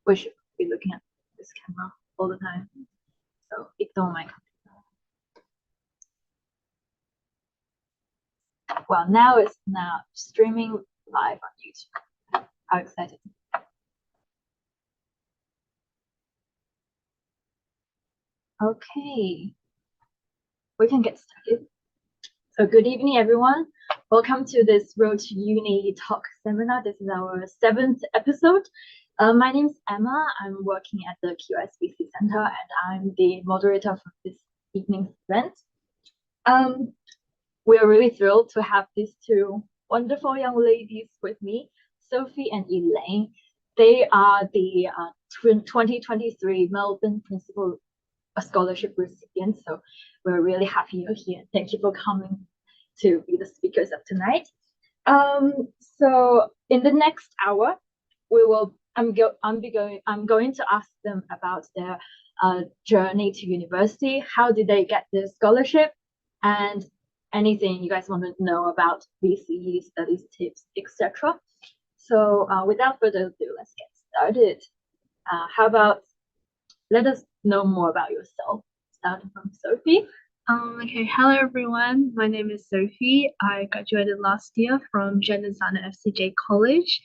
we should be looking at this camera all the time. So ignore my computer. Well, now it's streaming live on YouTube. How exciting. Okay, we can get started. So good evening, everyone. Welcome to this Road to Uni Talk seminar. This is our 7th episode. My name is Emma. I'm working at the QSBC Center and I'm the moderator for this evening's event. We are really thrilled to have these two wonderful young ladies with me, Sophie and Elaine. They are the 2023 Melbourne Principal Scholarship recipients. So we're really happy you're here. Thank you for coming to be the speakers of tonight. So in the next hour, I'm going to ask them about their journey to university. How did they get the scholarship, and anything you guys want to know about VCE studies tips, etc. So without further ado, let's get started. How about let us know more about yourself, starting from Sophie. Okay, hello everyone. My name is Sophie. I graduated last year from Gender Design at FCJ College.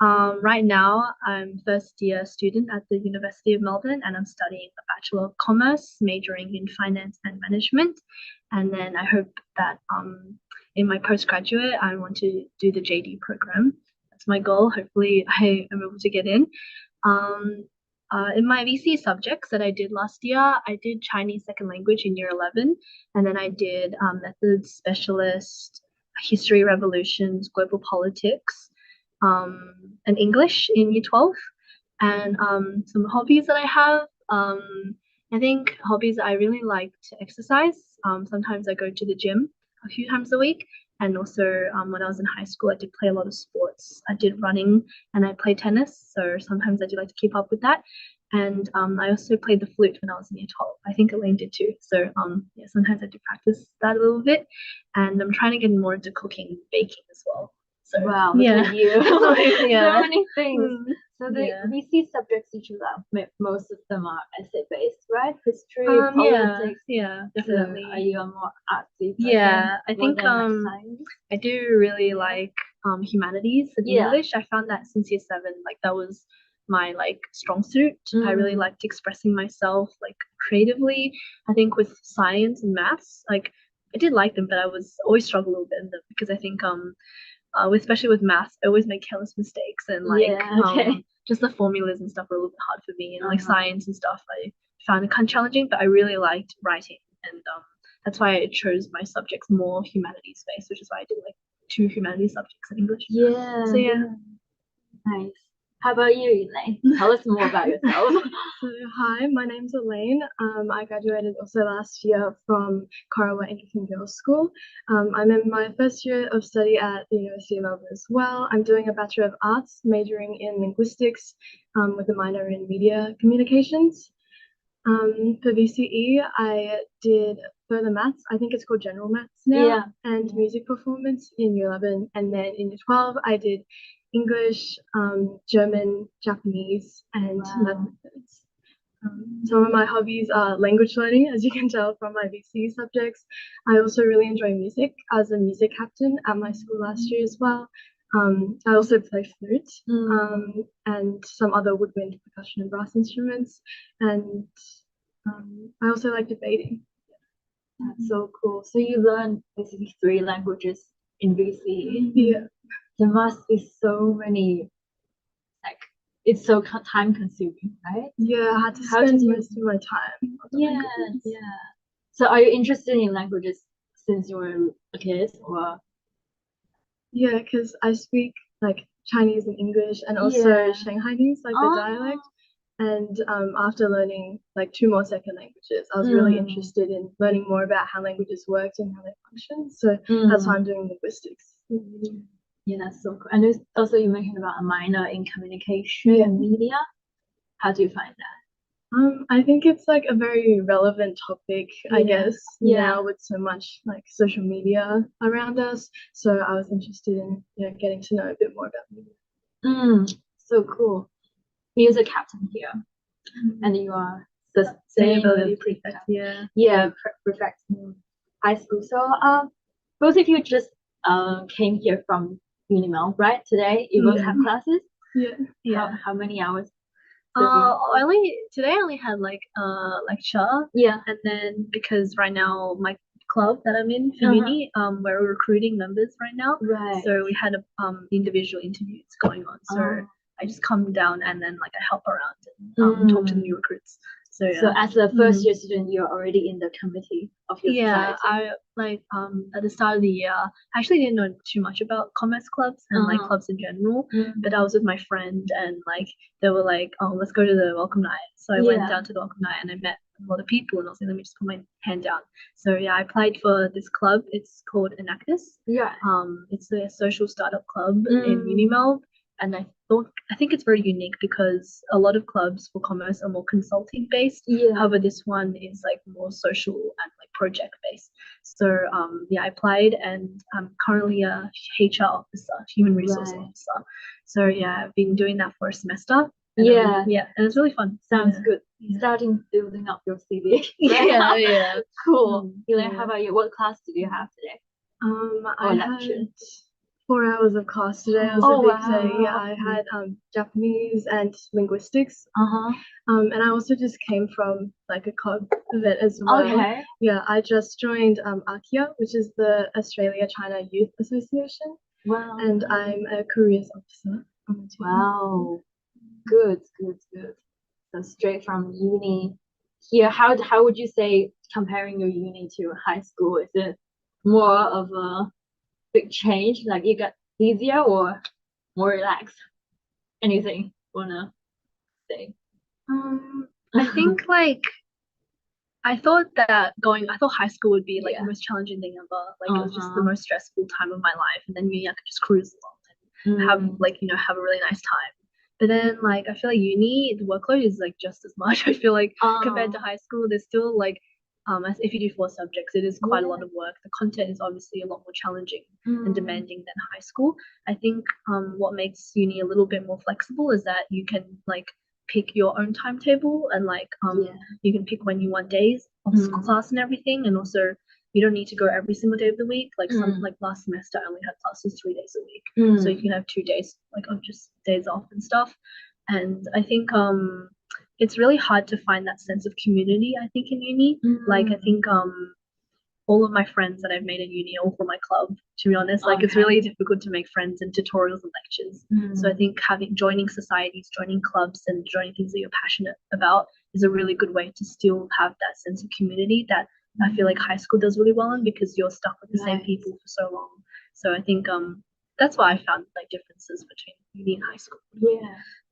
Right now, I'm first year student at the University of Melbourne and I'm studying a Bachelor of Commerce, majoring in Finance and Management. And then I hope that in my postgraduate, I want to do the JD program. That's my goal. Hopefully I am able to get in. In my VC subjects that I did last year, I did Chinese second language in year 11, and then I did methods specialist, history, revolutions, global politics, and English in year 12. And some hobbies that I have, I think hobbies I really like to exercise. Sometimes I go to the gym a few times a week. And also when I was in high school, I did play a lot of sports. I did running and I played tennis. So sometimes I do like to keep up with that. And I also played the flute when I was in year 12. I think Elaine did too. So yeah, sometimes I do practice that a little bit. And I'm trying to get more into cooking and baking as well. So wow, yeah. You. Yeah. So many things. So the VC subjects that you love, most of them are essay-based, right? History, politics. Yeah, definitely. So are you a more artsy person? Yeah, I think I do really like humanities and English. I found that since year 7, like that was my like strong suit. I really liked expressing myself like creatively. I think with science and maths, like I did like them, but I was always struggle a little bit in them because I think especially with maths, I always make careless mistakes and like just the formulas and stuff were a little bit hard for me, and like science and stuff I found it kind of challenging, but I really liked writing, and that's why I chose my subjects more humanities based, which is why I did like 2 humanities subjects in English. Yeah. So yeah. Nice. How about you, Elaine? Tell us more about yourself. So hi, my name's Elaine. I graduated also last year from Corowa Anglican Girls' School. I'm in my first year of study at the University of Melbourne as well. I'm doing a Bachelor of Arts, majoring in linguistics with a minor in media communications. For VCE, I did further maths. I think it's called general maths now, and music performance in year 11. And then in year 12, I did English, German, Japanese, and methods. Some of my hobbies are language learning, as you can tell from my VCE subjects. I also really enjoy music. I was a music captain at my school last year as well. I also play flute and some other woodwind, percussion, and brass instruments. And I also like debating. That's so cool. So you learn basically 3 languages in VCE. Yeah. There must be so many, like, it's so time consuming, right? Yeah, I had to spend most of my time. Yeah. So are you interested in languages since you were a kid, or? Yeah, because I speak like Chinese and English and also Shanghainese, like the dialect. And after learning like 2 more second languages, I was really interested in learning more about how languages worked and how they function. So that's why I'm doing linguistics. Yeah, that's so cool. And also you mentioned about a minor in communication and media. How do you find that? I think it's like a very relevant topic, I guess, now with so much like social media around us. So I was interested in getting to know a bit more about media. So cool. he is a captain here, and you are Sustainability prefect. Yeah, prefect in high school. So both of you just came here from Unimel, right? Today you both have classes. Yeah. How many hours? Today I only had like a lecture. Yeah. And then because right now my club that I'm in for uni, we're recruiting members right now. Right. So we had individual interviews going on. So I just come down and then like I help around and talk to the new recruits. So yeah. So as a first year student, you're already in the committee of your society. I like at the start of the year, I actually didn't know too much about commerce clubs and like clubs in general. But I was with my friend and like they were like, oh, let's go to the welcome night. So I went down to the welcome night and I met a lot of people and I was like, let me just put my hand down. So yeah, I applied for this club. It's called Enactus. Yeah. It's a social startup club in Unimel. And I think it's very unique because a lot of clubs for commerce are more consulting based. However, this one is like more social and like project based. So I applied and I'm currently a HR officer, human resource officer. So yeah, I've been doing that for a semester. And and it's really fun. Sounds good. Starting building up your CV. Yeah. Cool. Elaine, how about you? What class did you have today? I had 4 hours of class today. It was a big day. Yeah, I had Japanese and linguistics. And I also just came from like a club event as well. Okay. Yeah, I just joined AKIA, which is the Australia-China Youth Association. Wow. And I'm a careers officer on the team. Wow. Good. So straight from uni here, how would you say comparing your uni to high school? Is it more of a big change, like it got easier or more relaxed? Anything you wanna say? I think like I thought high school would be like the most challenging thing ever. Like it was just the most stressful time of my life, and then uni I could just cruise along and have have a really nice time. But then like I feel like uni the workload is like just as much. I feel like compared to high school, there's still like as if you do 4 subjects, it is quite a lot of work. The content is obviously a lot more challenging and demanding than high school. I think what makes uni a little bit more flexible is that you can like pick your own timetable and like you can pick when you want days of class and everything, and also you don't need to go every single day of the week. Like like last semester I only had classes 3 days a week, so you can have 2 days like of just days off and stuff. And I think it's really hard to find that sense of community, I think, in uni. Like I think all of my friends that I've made in uni are all from my club, to be honest. Like it's really difficult to make friends in tutorials and lectures. So I think joining societies, joining clubs and joining things that you're passionate about is a really good way to still have that sense of community that I feel like high school does really well in, because you're stuck with the same people for so long. So I think that's why I found like differences between uni and high school.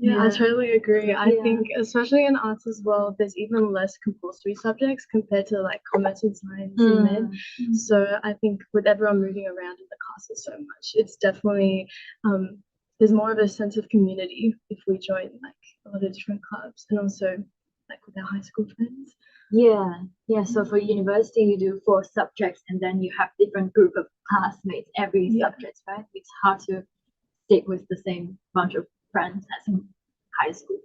Yeah, I totally agree. I think especially in arts as well, there's even less compulsory subjects compared to like commerce and science and med. So I think with everyone moving around in the classes so much, it's definitely there's more of a sense of community if we join like a lot of different clubs, and also like with our high school friends. So for university you do 4 subjects and then you have different group of classmates every subject, right? It's hard to stick with the same bunch of friends as in high school.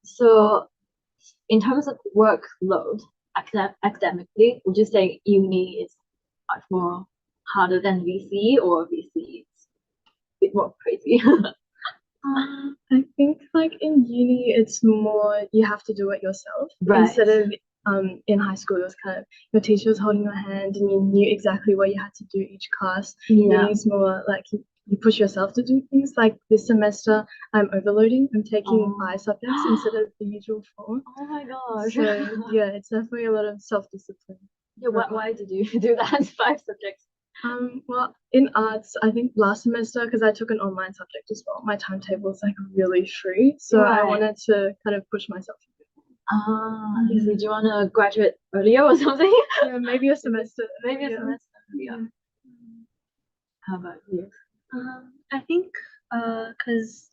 So in terms of workload academically, would you say uni is much more harder than VC, or VC is a bit more crazy? I think like in uni it's more you have to do it yourself, instead of in high school it was kind of your teacher was holding your hand and you knew exactly what you had to do each class. Uni is more like you push yourself to do things. Like this semester I'm overloading. I'm taking 5 subjects instead of the usual 4. Oh my gosh. So yeah, it's definitely a lot of self-discipline. Why did you do that? 5 subjects? Well, in arts, I think last semester, because I took an online subject as well, my timetable is like really free, so I wanted to kind of push myself a bit more. So do you want to graduate earlier or something? Yeah, maybe a semester. Maybe a semester. How about you? I think because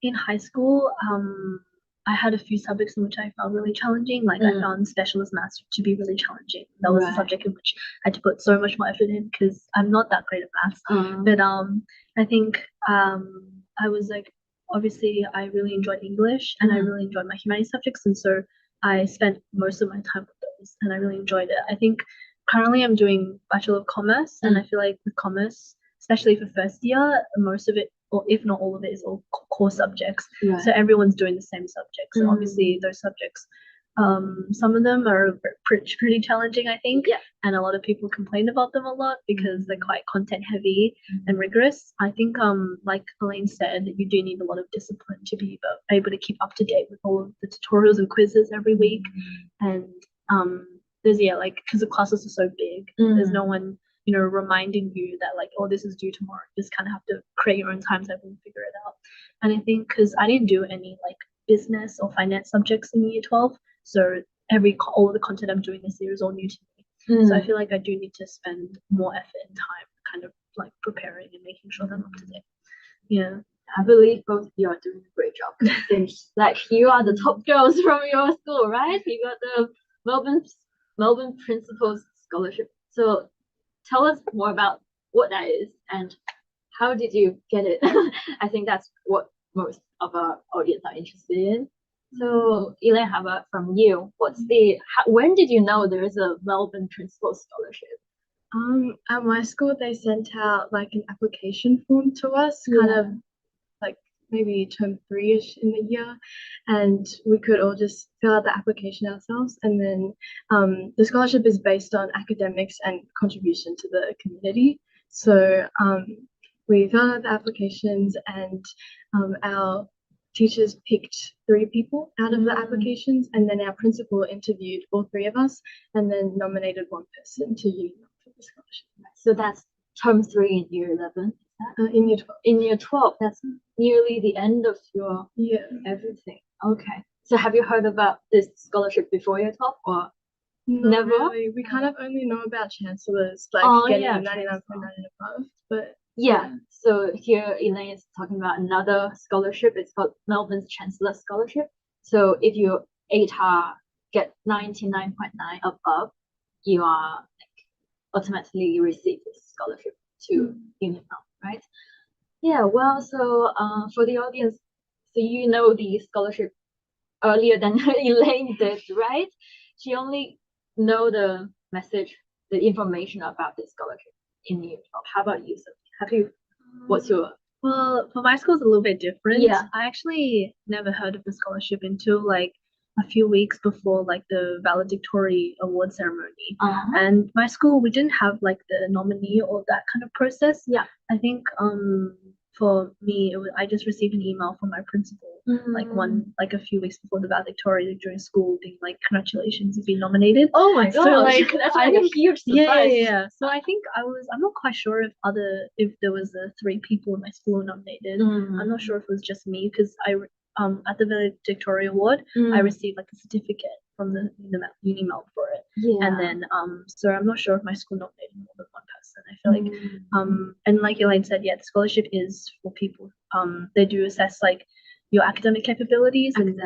in high school I had a few subjects in which I found really challenging. Like I found specialist maths to be really challenging. That was a subject in which I had to put so much more effort in because I'm not that great at maths. But I think I was like, obviously I really enjoyed English and I really enjoyed my humanities subjects, and so I spent most of my time with those and I really enjoyed it. I think currently I'm doing Bachelor of Commerce, and I feel like with commerce, especially for first year, most of it, or if not all of it, is all core subjects. Right. So everyone's doing the same subjects, and obviously those subjects, some of them are pretty challenging, I think. Yeah. And a lot of people complain about them a lot because they're quite content heavy and rigorous. I think, like Elaine said, you do need a lot of discipline to be able to keep up to date with all of the tutorials and quizzes every week. And there's because the classes are so big, there's no one reminding you that like, oh, this is due tomorrow. You just kind of have to create your own timetable and figure it out. And I think because I didn't do any like business or finance subjects in year 12, so all of the content I'm doing this year is all new to me. So I feel like I do need to spend more effort and time kind of like preparing and making sure that I'm up to date. Yeah. I believe both of you are doing a great job. Since like you are the top girls from your school, right? You got the Melbourne Principals Scholarship. So tell us more about what that is and how did you get it? I think that's what most of our audience are interested in. So Elaine, how about from you? When did you know there is a Melbourne Principals Scholarship? At my school, they sent out like an application form to us, kind of like maybe term 3-ish in the year, and we could all just fill out the application ourselves. And then the scholarship is based on academics and contribution to the community. So we filled out the applications, and our teachers picked 3 people out of the applications, and then our principal interviewed all 3 of us and then nominated 1 person to uni for the scholarship. So that's term 3 in year 11. In year 12. In year 12, that's nearly the end of your everything. Okay. So have you heard about this scholarship before year 12 or never? Really. We kind of only know about chancellors like getting 99.9 and above, but so here Elaine is talking about another scholarship. It's called Melbourne's Chancellor Scholarship. So if you ATAR get 99.9 above, you are automatically receive this scholarship to Union Melbourne, right? Yeah, well, so for the audience, so you know the scholarship earlier than Elaine did, right? She only know the message, the information about this scholarship in year 12. How about you, Sophie? What's your... Well, for my school, it's a little bit different. Yeah. I actually never heard of the scholarship until like a few weeks before like the valedictory award ceremony. And my school, we didn't have like the nominee or that kind of process. Yeah. I think for me, I just received an email from my principal like a few weeks before the valedictory during school, being like, congratulations, you've been nominated. Oh my god! So like that's like a huge surprise. Yeah. So I think I'm not quite sure if there was 3 people in my school nominated. I'm not sure if it was just me, because at the valedictory award, I received like a certificate from the uni Mel for it. Yeah. And then so I'm not sure if my school nominated more than 1 person. I feel like and like Elaine said, the scholarship is for people. They do assess like your academic capabilities and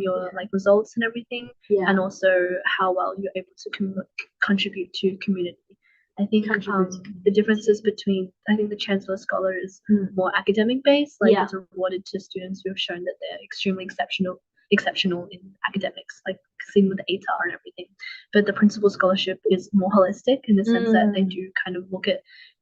your like results and everything, and also how well you're able to contribute to community. I think the differences between, I think the Chancellor Scholar is more academic based, like it's awarded to students who have shown that they're extremely exceptional in academics, like seen with the ATAR and everything. But the Principal Scholarship is more holistic in the sense that they do kind of look at,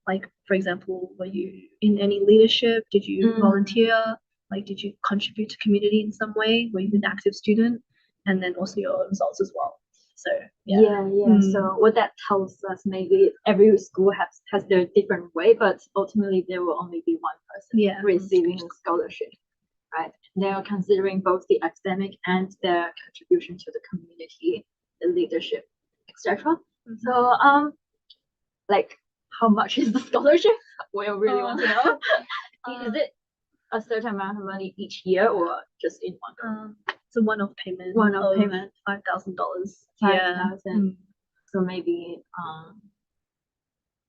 like, for example, were you in any leadership? Did you volunteer? Like, did you contribute to community in some way? Were you an active student? And then also your results as well. So So what that tells us, maybe every school has their different way, but ultimately there will only be 1 person receiving a scholarship, right? They are considering both the academic and their contribution to the community, the leadership, etc. So like, how much is the scholarship? We really want to know. Is it a certain amount of money each year or just in one go? It's a one-off payment. $5,000. $5,000. So maybe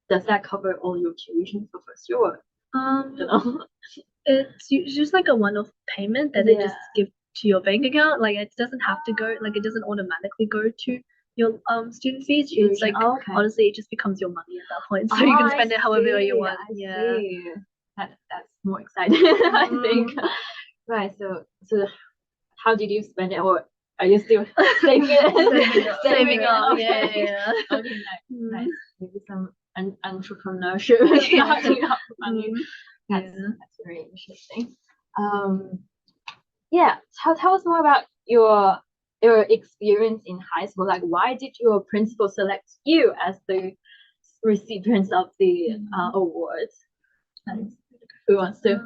does that cover all your tuition for first year? Or, you know? It's just like a one-off payment that they just give to your bank account. Like, it doesn't have to go, like, it doesn't automatically go to your student fees. It's like honestly, it just becomes your money at that point, so you can spend it however you want. I see. That's more excited. I think. Right. So how did you spend it, or are you still saving it? Saving up. Okay. Yeah. Okay, nice. Maybe some entrepreneurship starting up. That's very interesting. Yeah. Tell us more about your experience in high school. Like, why did your principal select you as the recipients of the awards? Who wants to?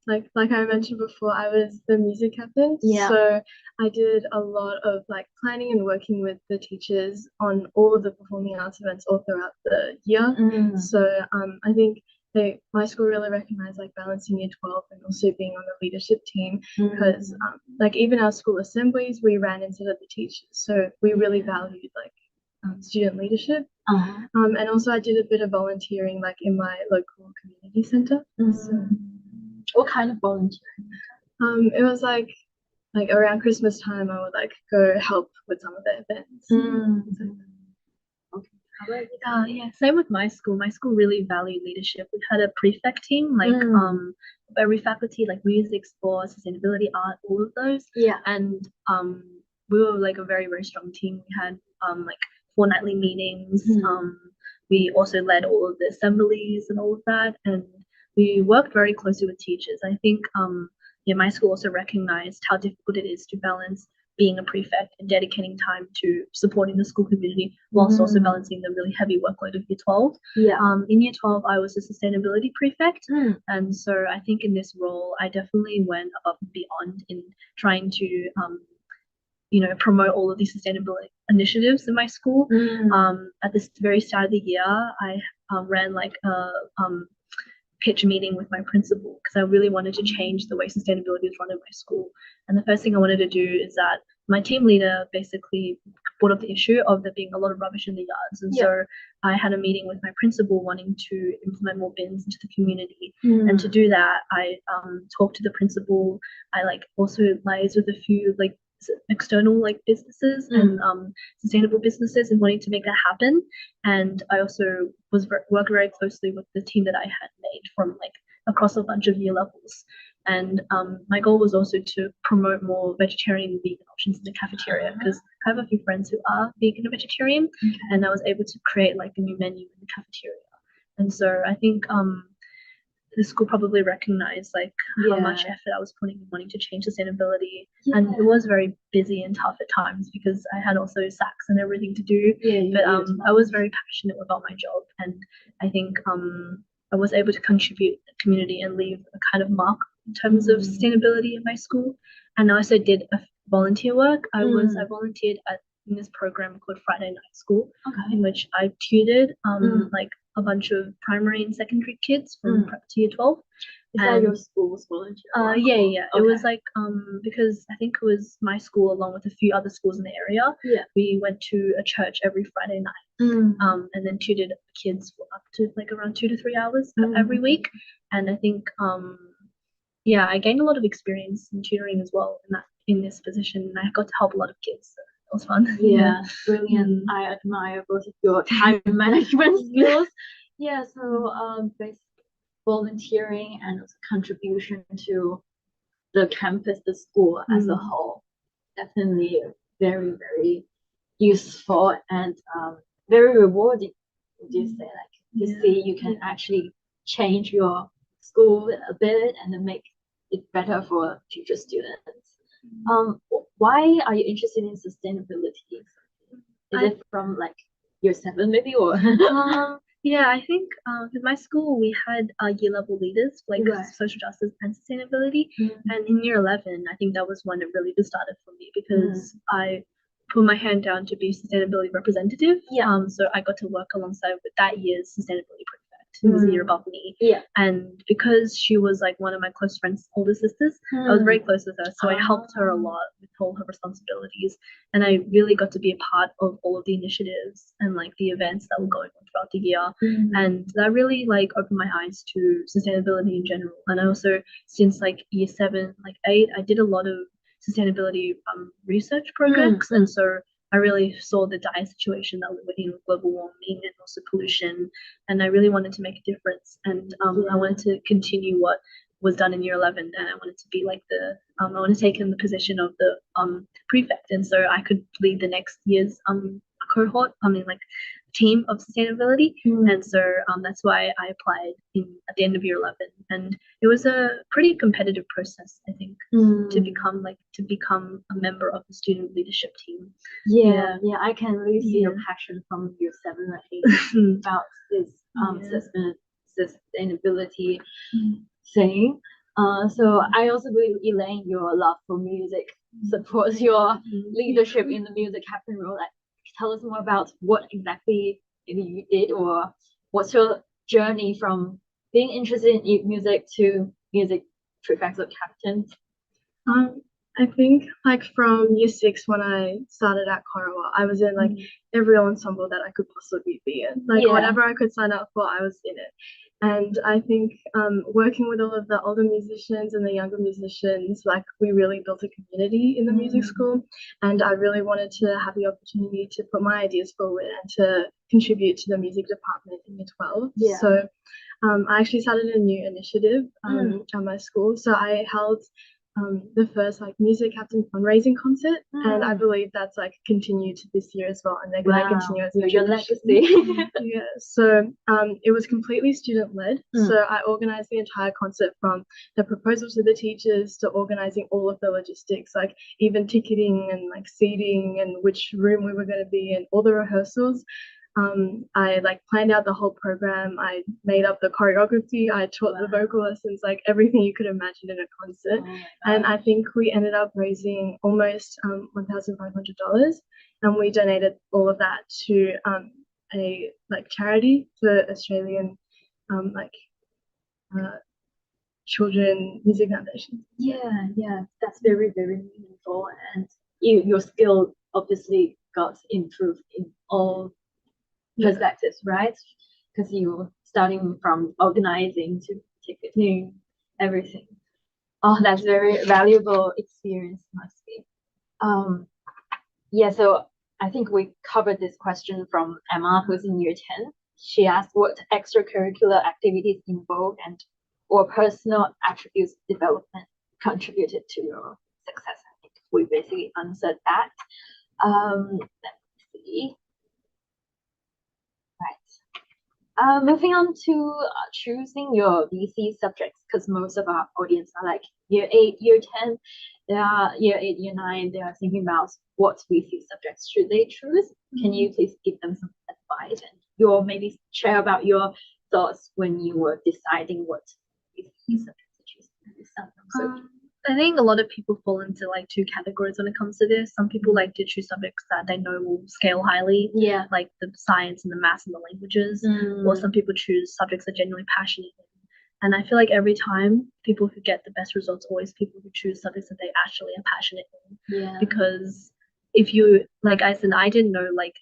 Like I mentioned before, I was the music captain. Yeah. So I did a lot of like planning and working with the teachers on all of the performing arts events all throughout the year. So I think my school really recognized like balancing year 12 and also being on the leadership team, because like even our school assemblies we ran instead of the teachers. So we really valued like student leadership. And also I did a bit of volunteering like in my local community center. So, what kind of volunteering? it was like around Christmas time I would like go help with some of the events. Okay. Yeah, same with my school. My school really valued leadership. We had a prefect team, like every faculty, like music, sports, sustainability, art, all of those. Yeah. And we were like a very, very strong team. We had like fortnightly meetings. We also led all of the assemblies and all of that, and we worked very closely with teachers. I think my school also recognized how difficult it is to balance being a prefect and dedicating time to supporting the school community whilst also balancing the really heavy workload of year 12. Yeah. In year 12 I was a sustainability prefect, and so I think in this role I definitely went above and beyond in trying to promote all of these sustainability initiatives in my school. At this very start of the year I ran like a pitch meeting with my principal because I really wanted to change the way sustainability is run in my school. And the first thing I wanted to do is that my team leader basically brought up the issue of there being a lot of rubbish in the yards. And so I had a meeting with my principal wanting to implement more bins into the community. And to do that, I talked to the principal. I also liaised with a few external businesses and sustainable businesses and wanting to make that happen. And I also worked very closely with the team that I had made from across a bunch of year levels. And my goal was also to promote more vegetarian and vegan options in the cafeteria, because I have a few friends who are vegan and vegetarian, and I was able to create a new menu in the cafeteria. And so I think the school probably recognized how much effort I was putting in wanting to change sustainability. And it was very busy and tough at times because I had also SACs and everything to do. But I was very passionate about my job, and I think I was able to contribute to the community and leave a kind of mark in terms of sustainability in my school. And I also did a volunteer work. I volunteered in this program called Friday Night School, in which I tutored a bunch of primary and secondary kids from prep to year 12. Is that your school's volunteer? Yeah. It was because I think it was my school along with a few other schools in the area. Yeah. We went to a church every Friday night, and then tutored kids for up to around 2 to 3 hours every week. And I think I gained a lot of experience in tutoring as well in this position, and I got to help a lot of kids. So it was fun. Yeah, brilliant. I admire both of your time management skills. Yeah, so basically volunteering and also contribution to the campus, the school as a whole, definitely very, very useful and very rewarding. Would you say to see you can actually change your school a bit and then make it better for future students? Why are you interested in sustainability? Is it from year 7 maybe, or? I think because my school we had year level leaders social justice and sustainability, and in year 11 I think that was when it really just started for me, because I put my hand down to be sustainability representative. So I got to work alongside with that year's sustainability prefect, who was a year above me. And because she was one of my close friends' older sisters, I was very close with her, so I helped her a lot with all her responsibilities, and I really got to be a part of all of the initiatives and the events that were going on throughout the year. And that really opened my eyes to sustainability in general. And I also, since year 7, 8, I did a lot of sustainability research projects, and so I really saw the dire situation that we were in with global warming and also pollution, and I really wanted to make a difference. And I wanted to continue what was done in year 11, and I wanted to be like I want to take in the position of the prefect, and so I could lead the next year's cohort, like team of sustainability. And so that's why I applied at the end of year 11, and it was a pretty competitive process, I think, to become a member of the student leadership team. Yeah, I can really see your passion from year 7 or 8 about this sustainability thing. So I also believe, Elaine, your love for music supports your leadership in the music captain role. Like, tell us more about what exactly you did, or what's your journey from being interested in music to music prefect or captain. I think like from year 6 when I started at Korawa, I was in like every ensemble that I could possibly be in. Like whatever I could sign up for, I was in it. And I think working with all of the older musicians and the younger musicians, like we really built a community in the music school. And I really wanted to have the opportunity to put my ideas forward and to contribute to the music department in year 12. So I actually started a new initiative at my school. So I held the first like music captain fundraising concert, and I believe that's like continued to this year as well, and they're going to continue as a your legacy. So it was completely student led. So I organized the entire concert, from the proposal to the teachers to organizing all of the logistics, like even ticketing and like seating and which room we were going to be in, all the rehearsals. I like planned out the whole program. I made up the choreography. I taught the vocal lessons, like everything you could imagine in a concert. And I think we ended up raising almost $1,500, and we donated all of that to a like charity for Australian children music foundation. Yeah, that's very, very meaningful, and your skill obviously got improved in all perspectives, right? Because you starting from organizing to ticketing, everything. Oh, that's very valuable experience, must be. So I think we covered this question from Emma, who's in year 10. She asked what extracurricular activities involved and or personal attributes development contributed to your success. I think we basically answered that. Let's see. Moving on to choosing your VC subjects, because most of our audience are like year 8, year 10, they are year 8, year 9, they are thinking about what VC subjects should they choose. Can you please give them some advice, and you'll maybe share about your thoughts when you were deciding what VC subjects to choose? I think a lot of people fall into like 2 categories when it comes to this. Some people like to choose subjects that they know will scale highly, like the science and the maths and the languages, or some people choose subjects they're genuinely passionate in. And I feel like every time, people who get the best results always people who choose subjects that they actually are passionate in. Because if you, like I said, I didn't know like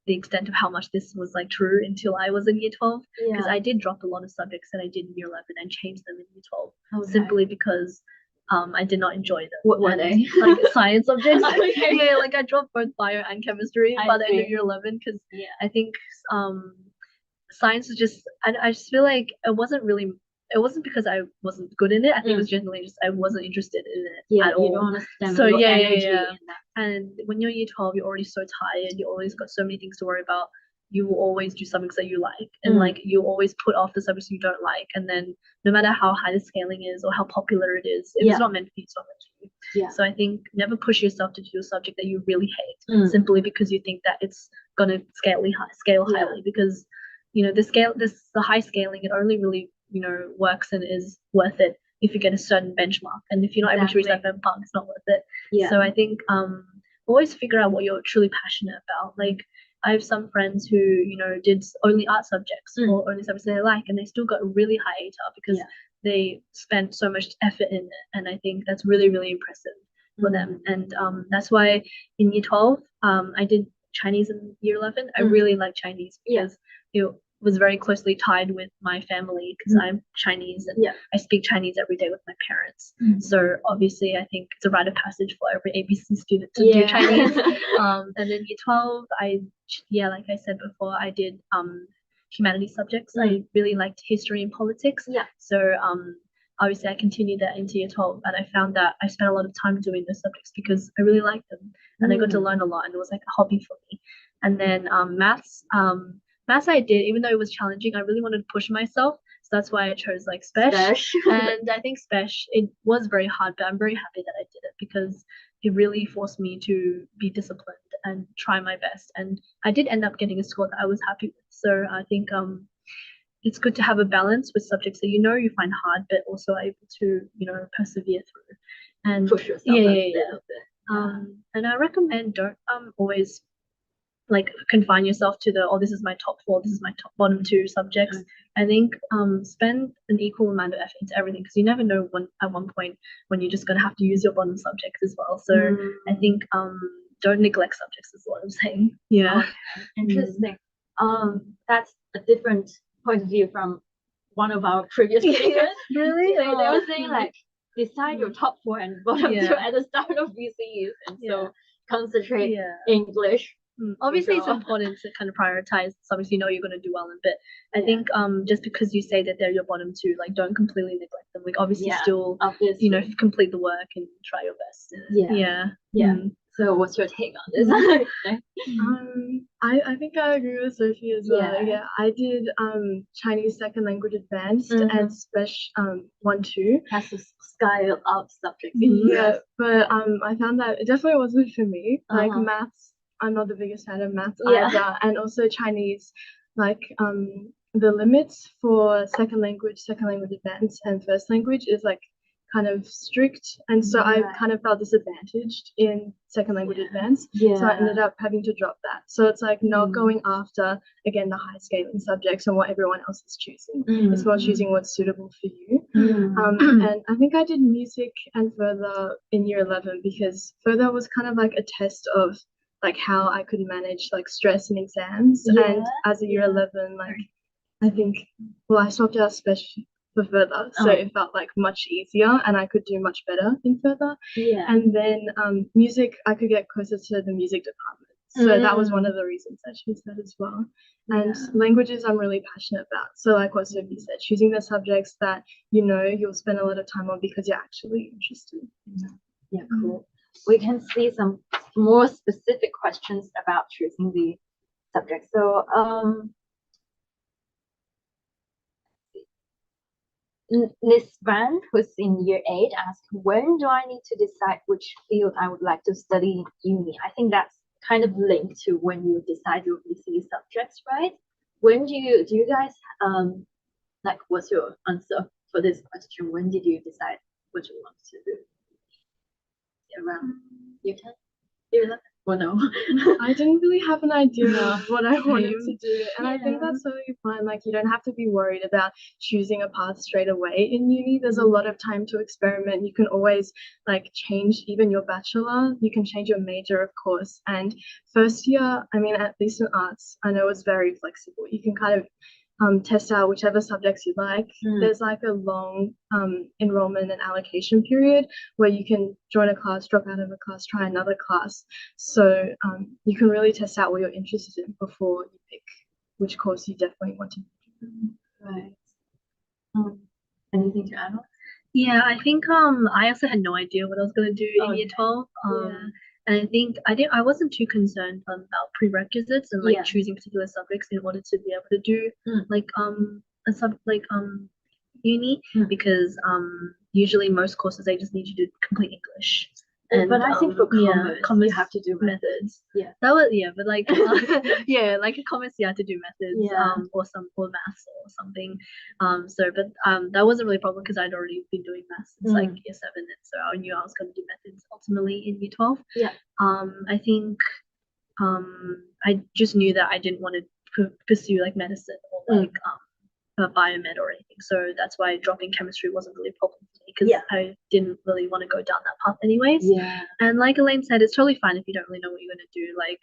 the extent of how much this was like true until I was in year 12, because I did drop a lot of subjects that I did in year 11 and changed them in year 12 simply because I did not enjoy them. What were they? Like science subjects. Like I dropped both bio and chemistry by the end of year 11, because I think science was just, I just feel like it wasn't because I wasn't good in it. I think it was generally just I wasn't interested in it at all. You don't understand so your energy in that. And when you're year 12, you're already so tired. You always got so many things to worry about. You will always do subjects that you like, and like you always put off the subjects you don't like. And then no matter how high the scaling is or how popular it is, if it's not meant for you, it's not meant for you. So I think never push yourself to do a subject that you really hate simply because you think that it's gonna scale highly, because the high scaling, it only really works and is worth it if you get a certain benchmark, and if you're not able to reach that benchmark, it's not worth it. So I think always figure out what you're truly passionate about. Like I have some friends who did only art subjects or only subjects they like, and they still got a really high ATAR because they spent so much effort in it, and I think that's really, really impressive for them. And that's why in year 12 I did Chinese in year 11. I really like Chinese because was very closely tied with my family because I'm Chinese and I speak Chinese every day with my parents. So obviously, I think it's a rite of passage for every ABC student to do Chinese. And then year 12, like I said before, I did humanities subjects. I really liked history and politics. So obviously I continued that into year 12, and I found that I spent a lot of time doing those subjects because I really liked them and I got to learn a lot, and it was like a hobby for me. And then maths I did, even though it was challenging, I really wanted to push myself. So that's why I chose like Spec. And I think Spec, it was very hard, but I'm very happy that I did it because it really forced me to be disciplined and try my best. And I did end up getting a score that I was happy with. So I think it's good to have a balance with subjects that you find hard, but also able to, persevere through and push yourself a little bit. And I recommend don't always like confine yourself to this is my top 4, this is my bottom 2 subjects. I think spend an equal amount of effort into everything because you never know at one point when you're just going to have to use your bottom subjects as well. So I think don't neglect subjects is what I'm saying. Okay. Interesting. That's a different point of view from one of our previous speakers. Really? They were saying like decide your top 4 and bottom 2 at the start of VCEs, and so concentrate English. Obviously, it's important to kind of prioritize subjects you're going to do well in, but I think just because you say that they're your bottom 2, like don't completely neglect them. Like obviously still complete the work and try your best. So what's your take on this? I think I agree with Sophie as well. Yeah, I did Chinese second language advanced and Spec 1-2. That's a scale of subjects. But I found that it definitely wasn't for me. Like maths, I'm not the biggest fan of maths either, and also Chinese, like the limits for second language advanced and first language is like kind of strict, and so I kind of felt disadvantaged in second language advanced, so I ended up having to drop that. So it's like not going after again the high scaling subjects and what everyone else is choosing. It's more choosing what's suitable for you. And I think I did music and further in year 11 because further was kind of like a test of like how I could manage like stress in exams. And as a year 11, like I think I swapped out special for further, so it felt like much easier and I could do much better in further. And then music, I could get closer to the music department, so that was one of the reasons I chose that as well. And languages I'm really passionate about, so like what Sophie said, choosing the subjects that you'll spend a lot of time on because you're actually interested. Cool. We can see some more specific questions about choosing the subject. So Nisvan, who's in year 8, asked, when do I need to decide which field I would like to study in uni? I think that's kind of linked to when you decide your VCE subjects, right? When do you guys like what's your answer for this question? When did you decide what you want to do? Around year 10? Year 11? Well, no. I didn't really have an idea of what I wanted to do, and I think that's totally fine. Like you don't have to be worried about choosing a path straight away in uni. There's a lot of time to experiment. You can always like change even your bachelor. You can change your major, of course. And first year, I mean, at least in arts, I know it's very flexible. You can kind of test out whichever subjects you like. There's like a long enrollment and allocation period where you can join a class, drop out of a class, try another class. So you can really test out what you're interested in before you pick which course you definitely want to do. Right. Anything to add on? Yeah, I think I also had no idea what I was going to do in year 12. And I think I wasn't too concerned about prerequisites and like choosing particular subjects in order to be able to do uni because usually most courses they just need you to complete English. But I think for commerce you have to do methods. That was but like like in commerce you have to do methods or maths or something. That wasn't really a problem because I'd already been doing maths since like year 7, and so I knew I was going to do methods ultimately in year 12. I think I just knew that I didn't want to pursue like medicine or like biomed or anything, so that's why dropping chemistry wasn't really a problem for me because I didn't really want to go down that path anyways. And like Elaine said, it's totally fine if you don't really know what you're going to do. Like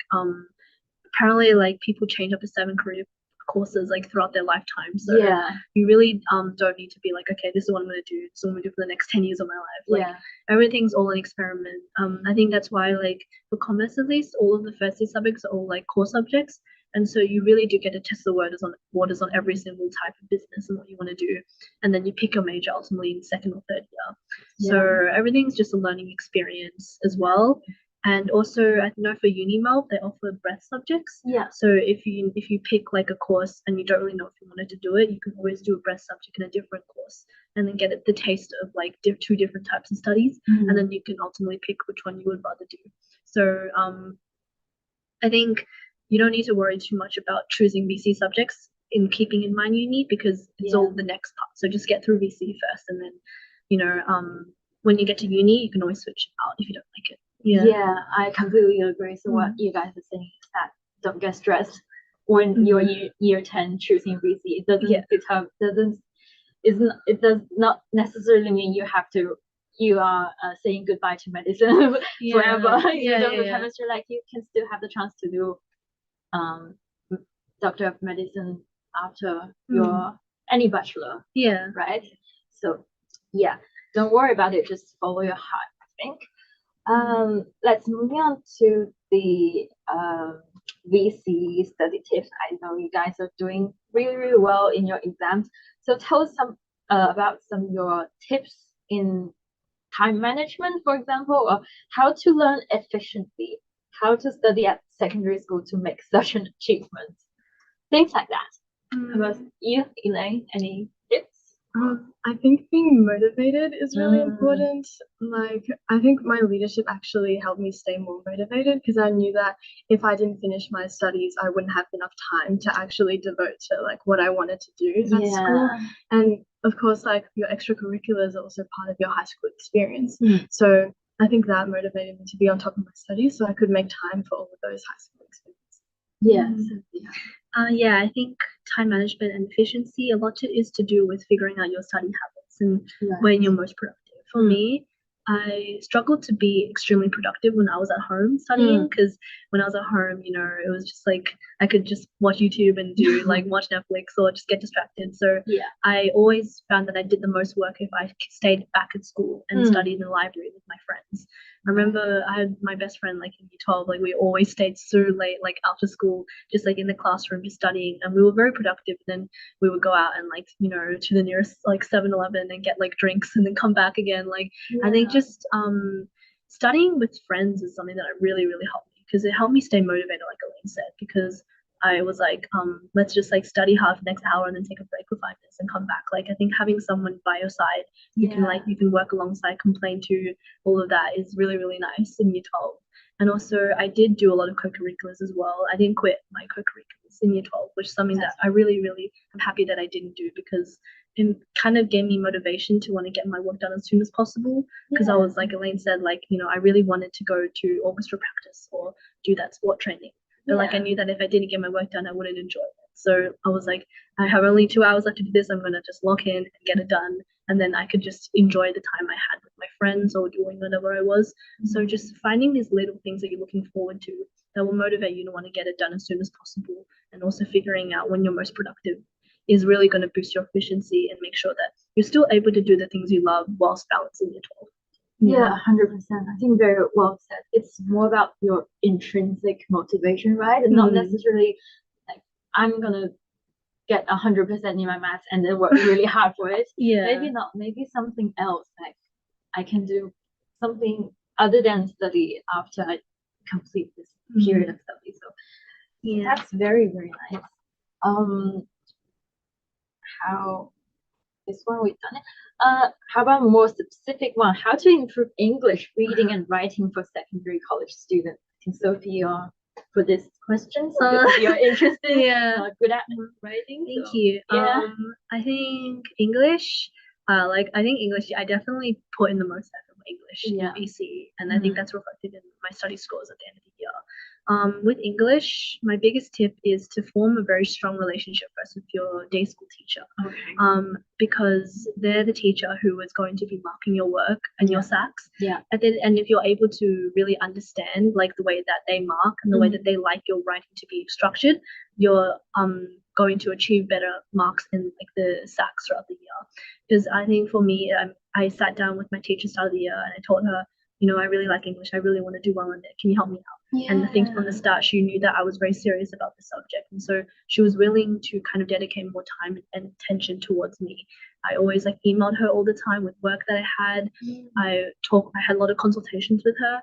apparently like people change up to 7 career courses like throughout their lifetime. So Yeah. you really don't need to be like, okay, this is what I'm going to do. This is what I'm going to do for the next 10 years of my life. Like Yeah. everything's all an experiment. I think that's why like for commerce at least, all of the first year subjects are all like core subjects. And so you really do get to test the waters on every single type of business and what you want to do. And then you pick your major ultimately in second or third year. So everything's just a learning experience as well. And also I know for UniMelb they offer breadth subjects. Yeah. So if you pick like a course and you don't really know if you wanted to do it, you can always do a breadth subject in a different course and then get the taste of like two different types of studies. Mm. And then you can ultimately pick which one you would rather do. So I think you don't need to worry too much about choosing VC subjects in keeping in mind uni because it's all the next part. So just get through VC first, and then, you know, when you get to uni, you can always switch out if you don't like it. Yeah, I completely agree. So what you guys are saying is that don't get stressed when you're year 10 choosing VC. It does not necessarily mean you are saying goodbye to medicine forever. You don't do chemistry, like you can still have the chance to do Doctor of Medicine after your any bachelor. Yeah. Right. So yeah, don't worry about it. Just follow your heart, I think. Let's move on to the VC study tips. I know you guys are doing really, really well in your exams. So tell us about some of your tips in time management, for example, or how to learn efficiently, how to study at secondary school to make such an achievement, things like that. How about you, Elaine? Any tips? I think being motivated is really important. Like, I think my leadership actually helped me stay more motivated because I knew that if I didn't finish my studies, I wouldn't have enough time to actually devote to like what I wanted to do at school. And of course, like your extracurriculars are also part of your high school experience. So I think that motivated me to be on top of my studies so I could make time for all of those high school experiences. Yeah, I think time management and efficiency, a lot is to do with figuring out your study habits and when you're most productive. For me, I struggled to be extremely productive when I was at home studying because when I was at home, you know, it was just like I could just watch YouTube and do like watch Netflix or just get distracted. So I always found that I did the most work if I stayed back at school and studied in the library with my friends. I remember I had my best friend like in year 12, like we always stayed so late, like after school, just like in the classroom, just studying, and we were very productive. Then we would go out and like, you know, to the nearest like 7-Eleven and get like drinks and then come back again. Like I think just studying with friends is something that really, really helped me because it helped me stay motivated, like Elaine said, because I was like, let's just like study hard for the next hour and then take a break for 5 minutes and come back. Like I think having someone by your side you can work alongside, complain to, all of that is really, really nice in year 12. And also I did do a lot of co-curriculars as well. I didn't quit my co-curriculars in year 12, which is something that I really, really am happy that I didn't do because it kind of gave me motivation to want to get my work done as soon as possible because I was like Elaine said, like, you know, I really wanted to go to orchestra practice or do that sport training. But like I knew that if I didn't get my work done, I wouldn't enjoy it. So I was like, I have only 2 hours left to do this. I'm gonna just lock in and get it done, and then I could just enjoy the time I had with my friends or doing whatever I was. So just finding these little things that you're looking forward to that will motivate you to want to get it done as soon as possible, and also figuring out when you're most productive is really going to boost your efficiency and make sure that you're still able to do the things you love whilst balancing your 12. Yeah, 100%. I think very well said. It's more about your intrinsic motivation, right? And not necessarily like I'm gonna get 100% in my maths and then work really hard for it. Maybe not. Maybe something else. Like I can do something other than study after I complete this period of study. So that's very, very nice. How this one we've done it. How about a more specific one? How to improve English reading and writing for secondary college students? I think Sophie for this question, so you're interested, good at writing. Thank you. I think English, I think English, I definitely put in the most effort for English in VC, and I think that's reflected in my study scores at the end of the year. With English, my biggest tip is to form a very strong relationship first with your day school teacher. Because they're the teacher who is going to be marking your work and your SACs. And if you're able to really understand like the way that they mark and the way that they like your writing to be structured, your going to achieve better marks in like the SACs throughout the year. Because I think for me, I sat down with my teacher start of the year and I told her, you know, I really like English. I really want to do well in it. Can you help me out? And I think from the start, she knew that I was very serious about the subject. And so she was willing to kind of dedicate more time and attention towards me. I always like emailed her all the time with work that I had. I had a lot of consultations with her,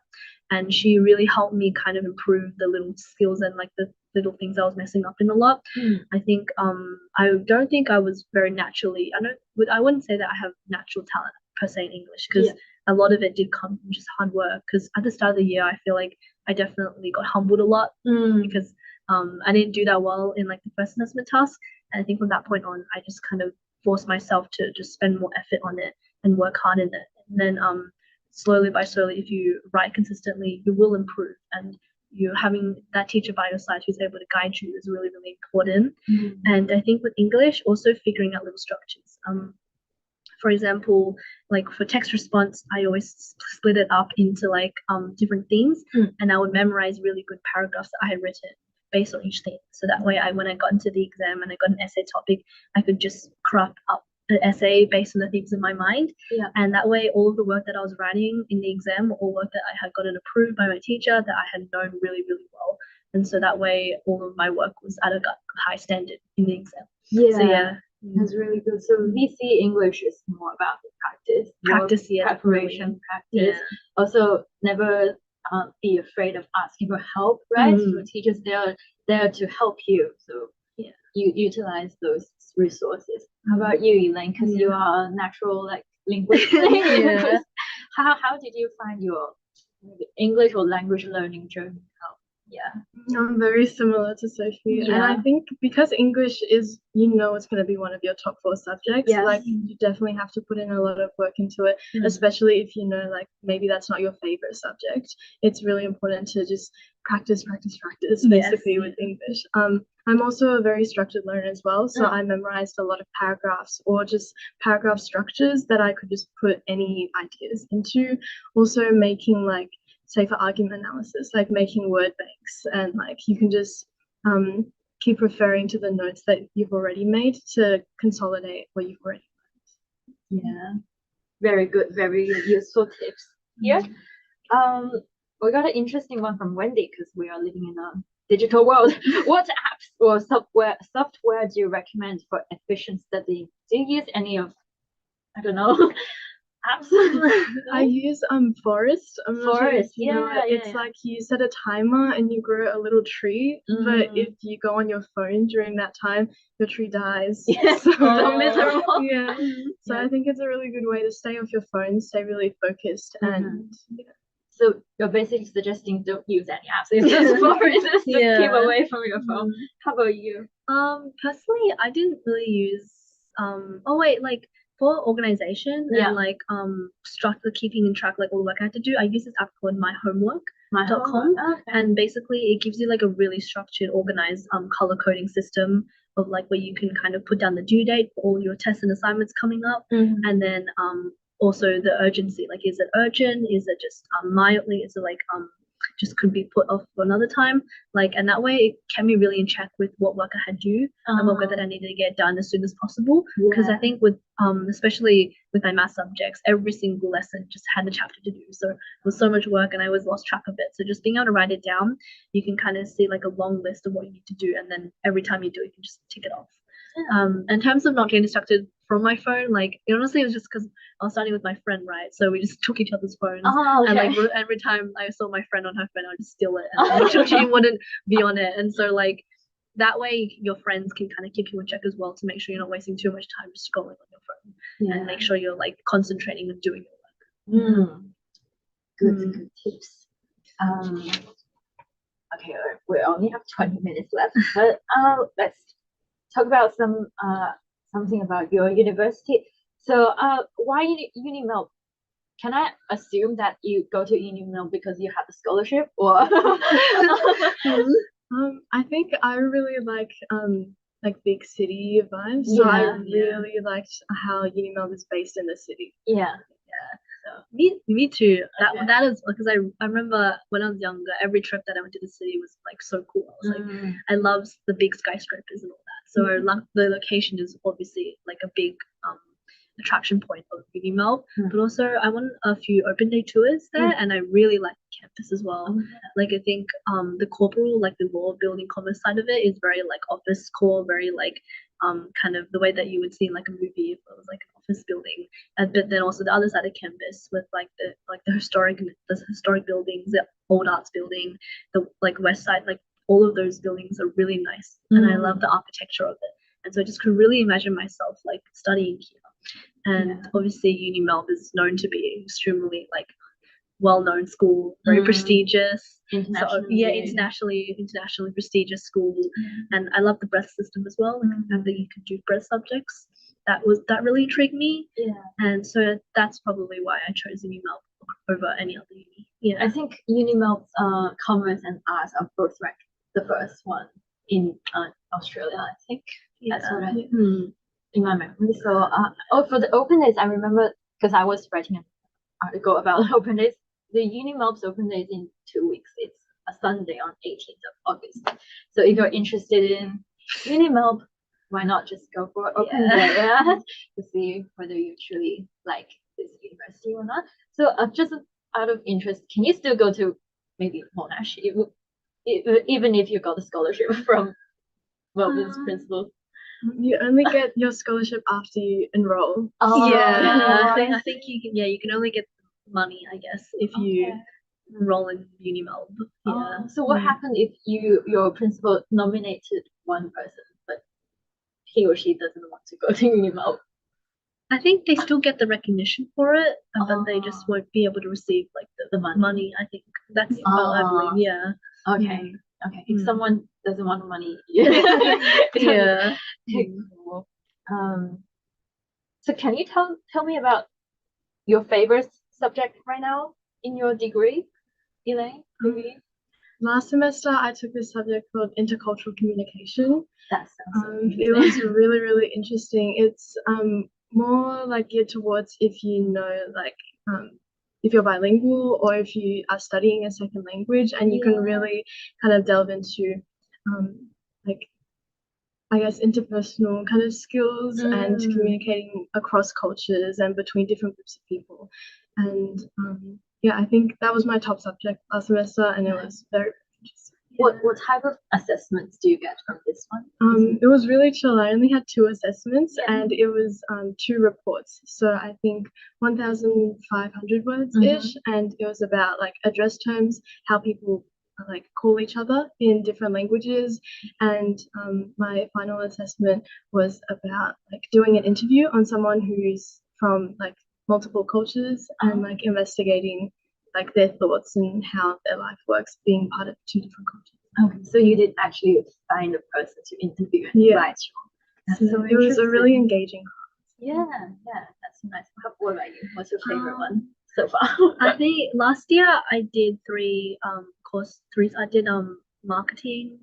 and she really helped me kind of improve the little skills and like the little things I was messing up in a lot. I think I don't think I was very naturally, I wouldn't say that I have natural talent per se in English, because a lot of it did come from just hard work. Because at the start of the year, I feel like I definitely got humbled a lot because I didn't do that well in like the first assessment task. And I think from that point on, I just kind of forced myself to just spend more effort on it and work hard in it. And then slowly by slowly, if you write consistently, you will improve. And you having that teacher by your side who's able to guide you is really, really important. And I think with English, also figuring out little structures. For example, like for text response, I always split it up into like different themes, and I would memorize really good paragraphs that I had written based on each theme. So that way, when I got into the exam and I got an essay topic, I could just craft up the essay based on the themes in my mind. And that way, all of the work that I was writing in the exam were all work that I had gotten approved by my teacher that I had known really, really well. And so that way, all of my work was at a high standard in the exam. So that's really good. So VC English is more about the practice, preparation, practice. Also, never be afraid of asking for help, right? So teachers, they're there to help you. So you utilize those resources. How about you, Elaine? Because you are a natural like linguist. How did you find your English or language learning journey? I'm very similar to Sophie, and I think because English is, you know, it's going to be one of your top 4 subjects, like you definitely have to put in a lot of work into it, especially if you know, like maybe that's not your favorite subject. It's really important to just practice basically with English. I'm also a very structured learner as well, so I memorized a lot of paragraphs or just paragraph structures that I could just put any ideas into. Also making like, say for argument analysis, like making word banks, and like you can just keep referring to the notes that you've already made to consolidate what you've already learned. Very good, very useful tips here. We got an interesting one from Wendy, because we are living in a digital world. What apps or software do you recommend for efficient studying? Do you use any of, I don't know, apps? I use Forest. Forest, it's like you set a timer and you grow a little tree, but if you go on your phone during that time, your tree dies. So miserable. So I think it's a really good way to stay off your phone, stay really focused, and so you're basically suggesting don't use any apps. It's just Forest, just keep away from your phone. How about you? Personally, I didn't really use like for organization and like keeping in track like all the work I had to do, I use this app called myhomework.com, and basically it gives you like a really structured, organized color coding system of like where you can kind of put down the due date for all your tests and assignments coming up, and then also the urgency, like is it urgent, is it just mildly, is it like just could be put off for another time, like, and that way it kept me really in check with what work I had due and what work that I needed to get done as soon as possible. Because I think with especially with my math subjects, every single lesson just had a chapter to do, so it was so much work and I always lost track of it. So just being able to write it down, you can kind of see like a long list of what you need to do, and then every time you do it, you can just tick it off. In terms of not getting distracted from my phone, like honestly it was just because I was studying with my friend, right? So we just took each other's phones, and like every time I saw my friend on her phone, I'd just steal it and make sure she wouldn't be on it. And so like that way your friends can kind of keep you in check as well, to make sure you're not wasting too much time just scrolling on your phone, and make sure you're like concentrating and doing your work. Good tips. Okay, we only have 20 minutes left, but let's talk about something about your university. So why UniMelb? Can I assume that you go to UniMelb because you have a scholarship, or I think I really like big city vibes, so I really liked how UniMelb is based in the city. So me too. That is because I remember when I was younger, every trip that I went to the city was like so cool. I was like, I loved the big skyscrapers and all that. So the location is obviously like a big attraction point of Uni Melb, but also I went a few open day tours there, and I really like the campus as well. Like I think the corporal, like the law building commerce side of it is very like office core, very like kind of the way that you would see in like a movie if it was like an office building. And but then also the other side of campus with like the historic buildings, the old arts building, the like west side, like all of those buildings are really nice, and I love the architecture of it. And so I just could really imagine myself like studying here. And obviously Uni Melb is known to be extremely like well-known school, very prestigious. Internationally prestigious school. And I love the breadth system as well, like and that you could do breadth subjects. That really intrigued me. And so that's probably why I chose Uni Melb over any other uni. I think Uni Melb's commerce and arts are both ranked the first one in Australia, I think. That's what I in my memory. So for the open days, I remember because I was writing an article about open days. The Uni Melb's open days in 2 weeks. It's a Sunday on 18th of August. So if you're interested in Uni Melb, why not just go for open day to see whether you truly like this university or not. So just out of interest, can you still go to maybe Monash even if you got a scholarship from Melbourne's principal? You only get your scholarship after you enroll. I think you can only get money, I guess, if you enroll in Uni Melb. So what happened if your principal nominated one person, but he or she doesn't want to go to Uni Melb? I think they still get the recognition for it, but they just won't be able to receive like the money. I think that's how I believe. Okay. If someone doesn't want the money, Cool. So can you tell me about your favorite subject right now in your degree, Elaine? Maybe? Last semester, I took this subject called intercultural communication. That sounds it was really, really interesting. It's more like geared towards if you know, like, if you're bilingual or if you are studying a second language, and you can really kind of delve into, like, I guess, interpersonal kind of skills and communicating across cultures and between different groups of people. And I think that was my top subject last semester, and it was very interesting. What type of assessments do you get from this one? It was really chill. I only had 2 assessments, and it was 2 reports. So I think 1,500 words ish, and it was about like address terms, how people like call each other in different languages. And my final assessment was about like doing an interview on someone who's from like multiple cultures and like investigating like their thoughts and how their life works being part of 2 different cultures. Okay, so you did actually find a person to interview and write. So it was a really engaging class. Yeah, that's nice. What about you? What's your favorite one so far? I think last year I did 3 courses. I did marketing,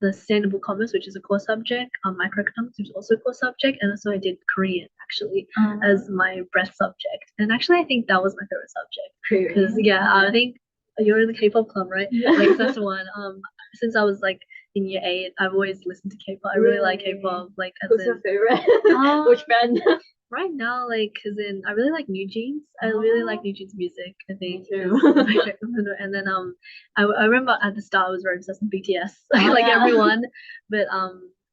the sustainable commerce, which is a core subject, microeconomics, which is also a core subject, and also I did Korean actually as my breadth subject. And actually I think that was my favorite subject because I think you're in the K-pop club, right? Like that's one. Since I was like in year 8, I've always listened to K-pop. I really like K-pop. Like who's your favorite? Which band? Right now, like, cause I really like New Jeans. I really like New Jeans music. I think. And then I remember at the start I was very obsessed with BTS, like everyone. But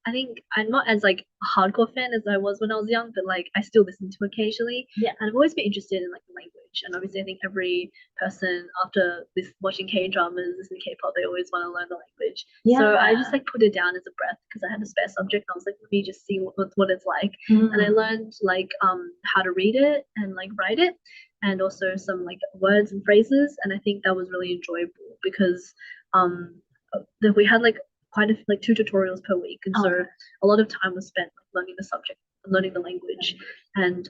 I think I'm not as like a hardcore fan as I was when I was young, but like I still listen to occasionally. And I've always been interested in like the language. And obviously I think every person after this watching K-dramas, listening to K-pop, they always want to learn the language. So I just like put it down as a breath because I had a spare subject. And I was like, let me just see what it's like. And I learned like how to read it and like write it, and also some like words and phrases. And I think that was really enjoyable because we had like quite a like 2 tutorials per week, and so a lot of time was spent like learning the subject, learning the language. And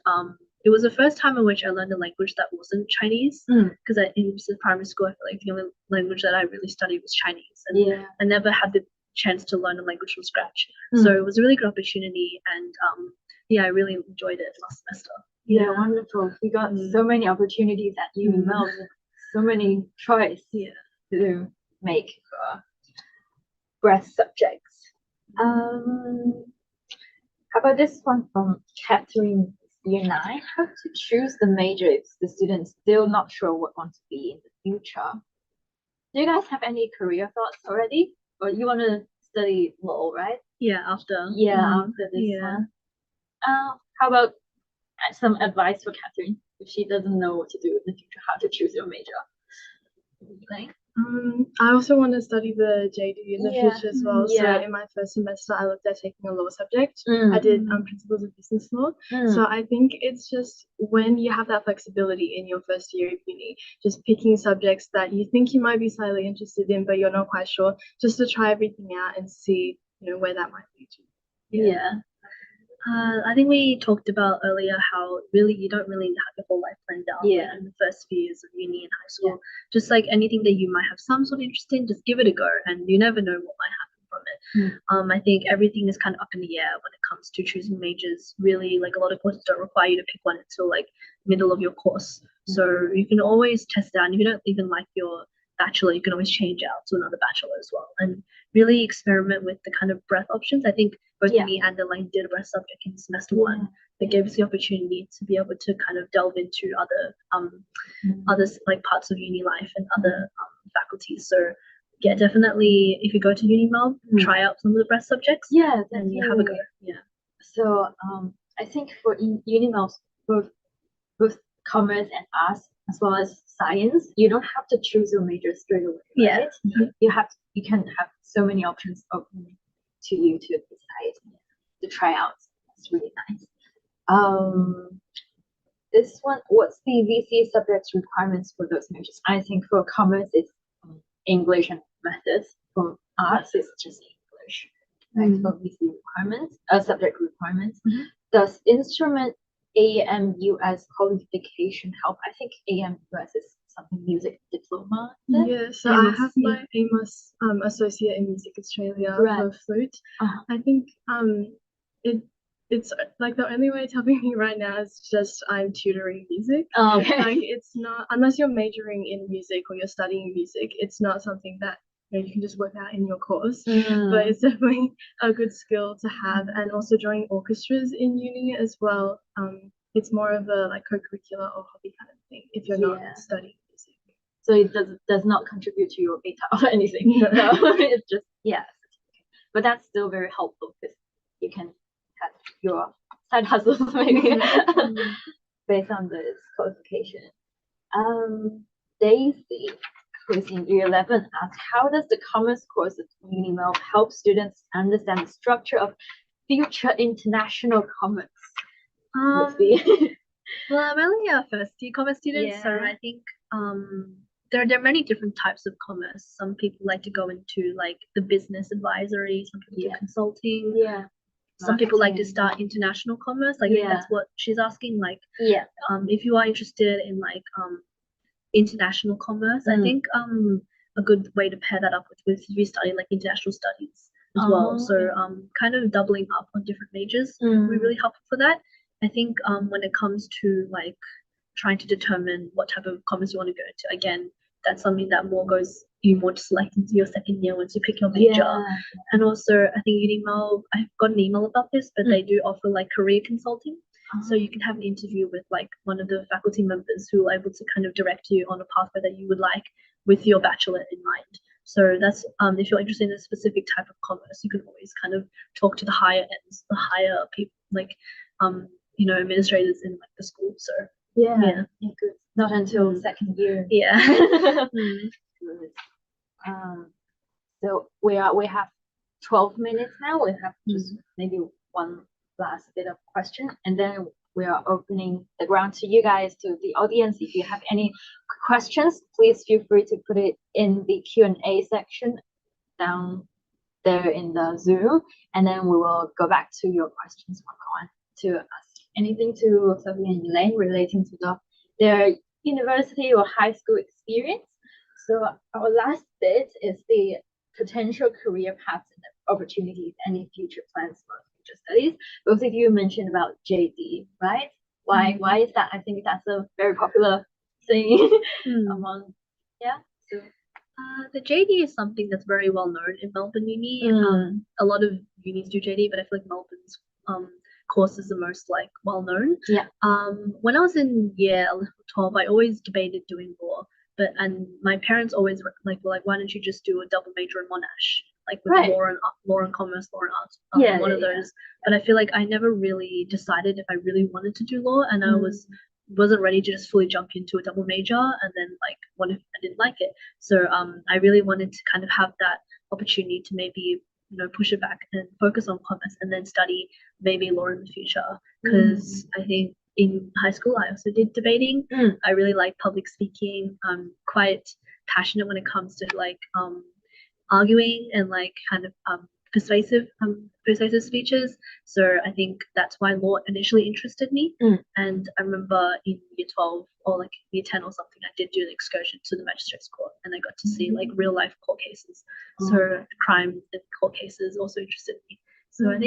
it was the first time in which I learned a language that wasn't Chinese, because in primary school I feel like the only language that I really studied was Chinese, and I never had the chance to learn a language from scratch. So it was a really good opportunity, and I really enjoyed it last semester. Wonderful. You got so many opportunities at Uni Melb, so many choice to make breadth subjects. How about this one from Catherine, year 9? How to choose the major if the student's still not sure what want to be in the future? Do you guys have any career thoughts already? Or you want to study law, right? Yeah, after. After this Yeah. one. How about some advice for Catherine if she doesn't know what to do in the future, how to choose your major? Elaine? I also want to study the JD in the Yeah. future as well. Yeah. So in my first semester, I looked at taking a law subject. I did principles of business law. So I think it's just when you have that flexibility in your first year of uni, just picking subjects that you think you might be slightly interested in, but you're not quite sure, just to try everything out and see, where that might lead you. Yeah. I think we talked about earlier how really you don't really have your whole life planned out in the first few years of uni and high school. Just like anything that you might have some sort of interest in, just give it a go, and you never know what might happen from it. I think everything is kind of up in the air when it comes to choosing majors. Really, like a lot of courses don't require you to pick one until like middle of your course, so you can always test it out. And if you don't even like your bachelor, you can always change out to another bachelor as well, and really experiment with the kind of breadth options. I think both me and Elaine did a breadth subject in semester 1 that gave us the opportunity to be able to kind of delve into other others like parts of uni life and other faculties. So yeah, definitely if you go to uni Mel, try out some of the breadth subjects. Yeah, and you have a go. Yeah. So I think for uni Mel, both commerce and arts as well as science, you don't have to choose your major straight away, right? You can have so many options open to you to decide, to try out. That's really nice. This one, what's the VC subject requirements for those majors? I think for commerce it's English and methods. For arts it's just English, right? For VC requirements, subject requirements. Does instrument AMUS qualification help? I think AMUS is something music diploma. Yeah, so I have my AMUS associate in Music Australia for flute. I think it's like the only way it's helping me right now is just I'm tutoring music. Like it's not, unless you're majoring in music or you're studying music, it's not something that you can just work out in your course. But it's definitely a good skill to have, and also joining orchestras in uni as well. It's more of a like co-curricular or hobby kind of thing if you're not studying music. So it does not contribute to your beta or anything. No, it's just but that's still very helpful because you can have your side hustles maybe based on this qualification. Daisy, who's in year 11, asks, how does the commerce course at UniMel help students understand the structure of future international commerce? Well, I'm only a first year commerce student, so I think there are many different types of commerce. Some people like to go into like the business advisory, some people do consulting. Some people like to start international commerce. Like that's what she's asking. Like if you are interested in like international commerce, I think a good way to pair that up with if you study like international studies as well. So kind of doubling up on different majors would be really helpful for that. I think when it comes to like trying to determine what type of commerce you want to go into, again, that's something that you more to select into your second year once you pick your major. And also I think UniMel, I've got an email about this, but they do offer like career consulting. So you can have an interview with like one of the faculty members who are able to kind of direct you on a pathway that you would like with your bachelor in mind. So that's if you're interested in a specific type of commerce, you can always kind of talk to the higher ends, the higher people, like administrators in like the school. So good. Not until second year. So we have 12 minutes now. We have just maybe one last bit of question, and then we are opening the ground to you guys, to the audience. If you have any questions, please feel free to put it in the Q&A section down there in the Zoom, and then we will go back to your questions one by one to ask anything to Sophie and Elaine relating to their university or high school experience. So our last bit is the potential career paths and opportunities, any future plans for future studies. Both of you mentioned about JD, right? Why is that? I think that's a very popular thing among so The JD is something that's very well known in Melbourne Uni. A lot of unis do JD, but I feel like Melbourne's course is the most like well known. Yeah. When I was in year 12, I always debated doing law, and my parents always were like, why don't you just do a double major in Monash, like with Right. law and commerce, law and arts, Yeah, one of yeah. those. But I feel like I never really decided if I really wanted to do law, and I wasn't ready to just fully jump into a double major, and then like what if I didn't like it? So I really wanted to kind of have that opportunity to maybe push it back and focus on commerce and then study maybe law in the future, because I think in high school I also did debating. I really like public speaking. I'm quite passionate when it comes to like arguing and like kind of persuasive speeches. So I think that's why law initially interested me. And I remember in year 12 or like year 10 or something, I did do an excursion to the magistrates court, and I got to see like real life court cases. So crime and court cases also interested me. So I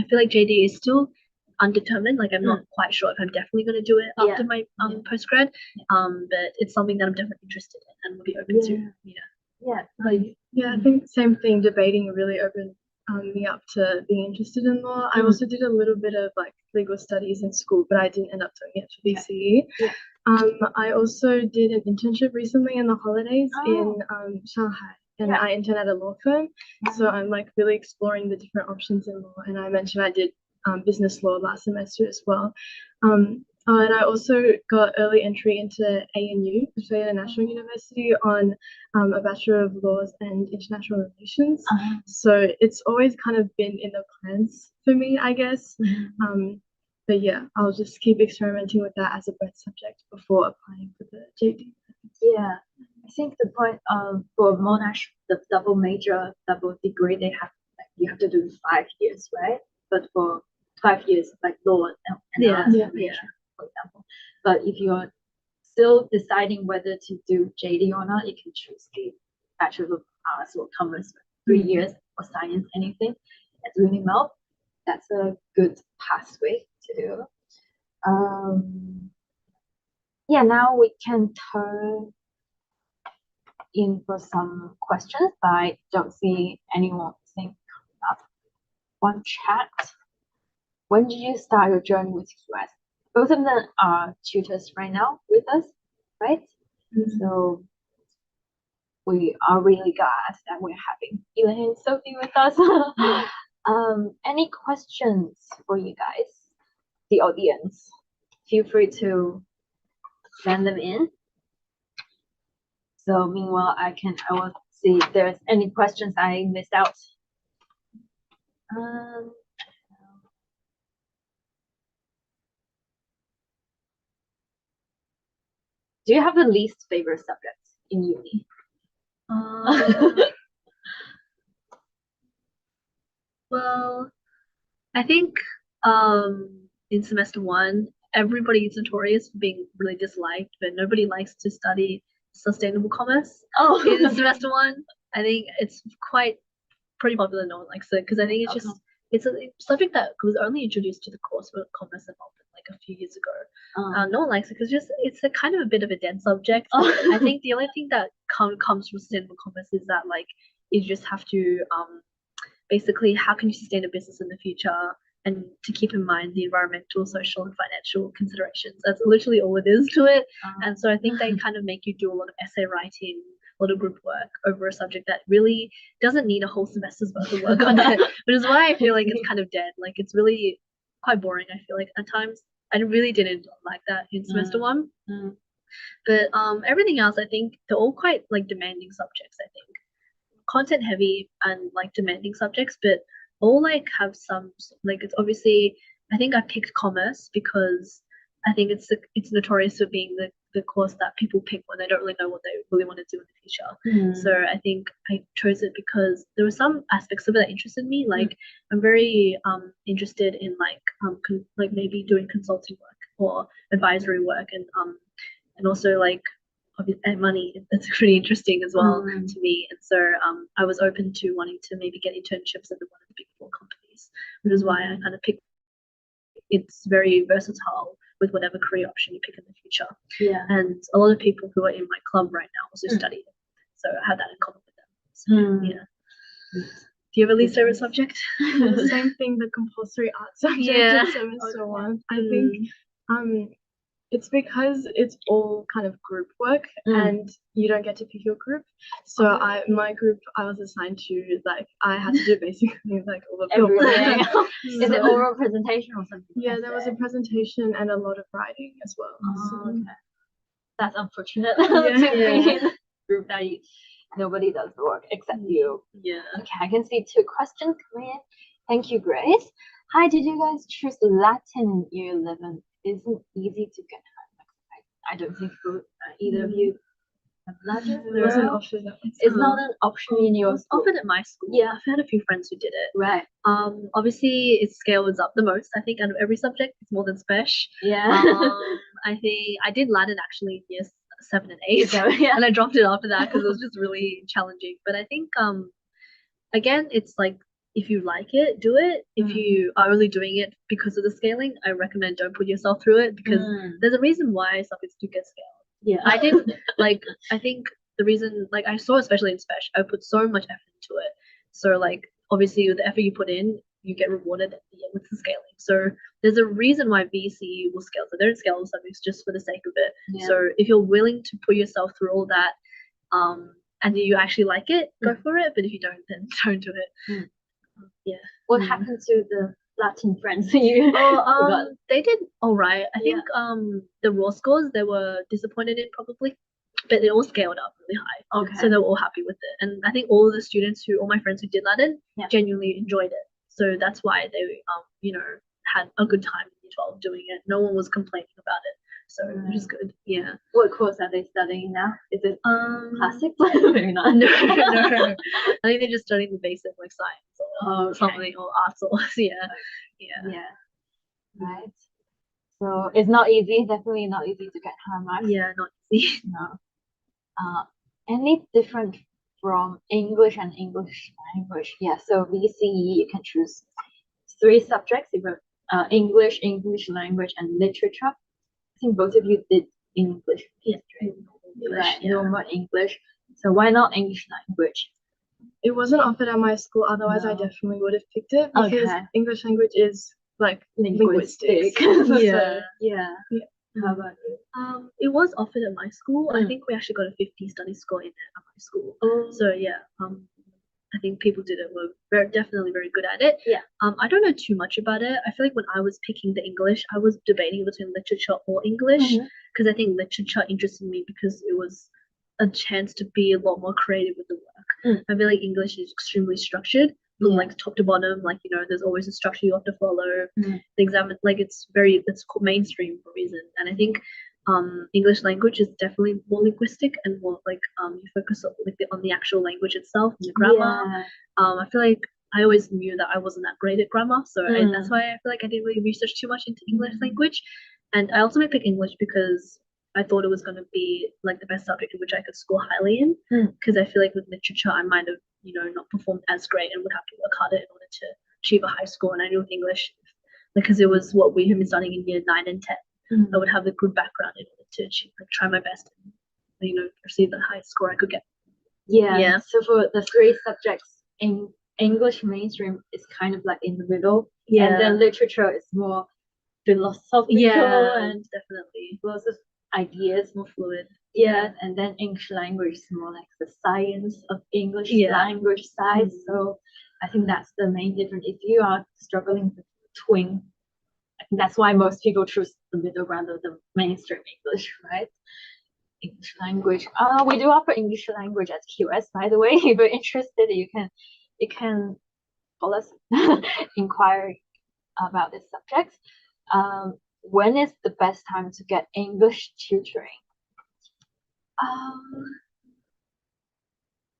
feel like JD is still undetermined. Like I'm not quite sure if I'm definitely going to do it after my postgrad. But it's something that I'm definitely interested in and would be open to. Yeah, I think same thing. Debating really opened me up to being interested in law. I also did a little bit of like legal studies in school, but I didn't end up doing it for BCE. I also did an internship recently in the holidays in Shanghai, and I interned at a law firm. So I'm like really exploring the different options in law. And I mentioned I did business law last semester as well. And I also got early entry into ANU, Australia National University, on a Bachelor of Laws and International Relations. So it's always kind of been in the plans for me, I guess. But yeah, I'll just keep experimenting with that as a breadth subject before applying for the JD. Yeah, I think the point for Monash, the double major, double degree, they have like you have to do 5 years, right? But for 5 years, like law and major, for example. But if you're still deciding whether to do JD or not, you can choose the Bachelor of Arts or Commerce, 3 years, or Science, anything at UniMelb. That's a good pathway to do. Yeah, now we can turn in for some questions, but I don't see anyone saying up. One chat. When did you start your journey with US? Both of them are tutors right now with us, right? So we are really glad that we're having Elaine and Sophie with us. Any questions for you guys, the audience? Feel free to send them in. So meanwhile, I will see if there's any questions I missed out. Do you have the least favorite subject in uni? Well, I think in semester 1, everybody is notorious for being really disliked, but nobody likes to study sustainable commerce. In semester 1, I think it's pretty popular. No one likes it because I think it's a subject that was only introduced to the course for commerce in Melbourne like a few years ago. No one likes it because it's a kind of a bit of a dead subject. I think the only thing that comes from sustainable commerce is that like you just have to basically how can you sustain a business in the future, and to keep in mind the environmental, social, and financial considerations. That's literally all it is to it. And so I think they kind of make you do a lot of essay writing, a lot of group work over a subject that really doesn't need a whole semester's worth of work on it, which is why I feel like it's kind of dead. Like it's really quite boring, I feel like at times. I really didn't like that in semester 1. But everything else, I think they're all quite like demanding subjects. I think content heavy and like demanding subjects, but all like have some like it's obviously I think I picked commerce because I think it's notorious for being the course that people pick when they don't really know what they really want to do in the future. So I think I chose it because there were some aspects of it that interested me. Like I'm very interested in like maybe doing consulting work or advisory work, and also like and money. That's pretty interesting as well to me. And so I was open to wanting to maybe get internships at one of the big 4 companies, which is why I kind of picked. It's very versatile with whatever career option you pick in the future. And a lot of people who are in my club right now also study it. so I have that in common with them. So, yeah. Do you have a least favorite subject? The same thing, the compulsory art subject Yeah. in semester 1. I think it's because it's all kind of group work and you don't get to pick your group. So my group I was assigned to, like, I had to do basically like all the Everything. paperwork. Is it oral presentation or something? Yeah, there was a presentation and a lot of writing as well. Oh, okay. That's unfortunate Yeah. to be in a group that nobody does the work except you. Yeah. Okay, I can see 2 questions coming in. Thank you, Grace. Hi, did you guys choose Latin in year 11? Isn't easy to get high. I don't think either of you have Latin. It wasn't offered. It's not an option in your school. Offered at my school. Yeah. I've had a few friends who did it. Right. Obviously it scales up the most. I think out of every subject, it's more than Spesh. Yeah. I think I did Latin actually in years 7 and 8, So, yeah. and I dropped it after that because it was just really challenging. But I think again, it's like if you like it, do it. If you are only doing it because of the scaling, I recommend don't put yourself through it because there's a reason why subjects do get scaled. Yeah. I didn't like. I think the reason, like, I saw especially in Spesh, I put so much effort into it. So like obviously with the effort you put in, you get rewarded at the end with the scaling. So there's a reason why VCE will scale. So they don't scale subjects just for the sake of it. Yeah. So if you're willing to put yourself through all that, and you actually like it, go for it. But if you don't, then don't do it. Yeah. What happened to the Latin friends you got? They did all right. I think the raw scores they were disappointed in probably, but they all scaled up really high. Okay. So they were all happy with it, and I think all the students all my friends who did Latin genuinely enjoyed it. So that's why they had a good time in year 12 doing it. No one was complaining about it. So which is good. Yeah. What course are they studying now? Is it classics? Maybe not. No. I think they're just studying the basic like science or something or arts or yeah. Right. So it's not easy. Definitely not easy to get high marks. Yeah, not easy. No. Any different from English and English language? Yeah. So VCE you can choose 3 subjects. You got English, English language, and literature. I think both of you did English. Yeah. Right. Normal English. So why not English language? It wasn't offered at my school, otherwise I definitely would have picked it because English language is like linguistics. Yeah. How about you? It was offered at my school. I think we actually got a 50 study score in it at my school. So yeah, I think people did it were definitely very good at it. Yeah. I don't know too much about it. I feel like when I was picking the English, I was debating between literature or English because I think literature interested me because it was a chance to be a lot more creative with the work. I feel like English is extremely structured from like top to bottom. Like there's always a structure you have to follow. The exam, like it's called mainstream for a reason. And I think English language is definitely more linguistic and more like you focus on the actual language itself and the grammar. I feel like I always knew that I wasn't that great at grammar, so that's why I feel like I didn't really research too much into English language. And I also picked English because I thought it was going to be like the best subject in which I could score highly in. Because I feel like with literature I might have not performed as great and would have to work harder in order to achieve a high score. And I knew with English, because it was what we had been studying in year 9 and 10. I would have a good background in order to achieve, try my best and receive the highest score I could get. Yeah. So for the 3 subjects, English mainstream is kind of like in the middle. Yeah. And then literature is more philosophical and definitely lots of ideas, more fluid. Yeah. And then English language is more like the science of English language side. So I think that's the main difference. If you are struggling with twin, I think that's why most people choose the middle rather than mainstream English, right? English language. We do offer English language at QS, by the way. If you're interested, you can call us, inquire about this subject. When is the best time to get English tutoring?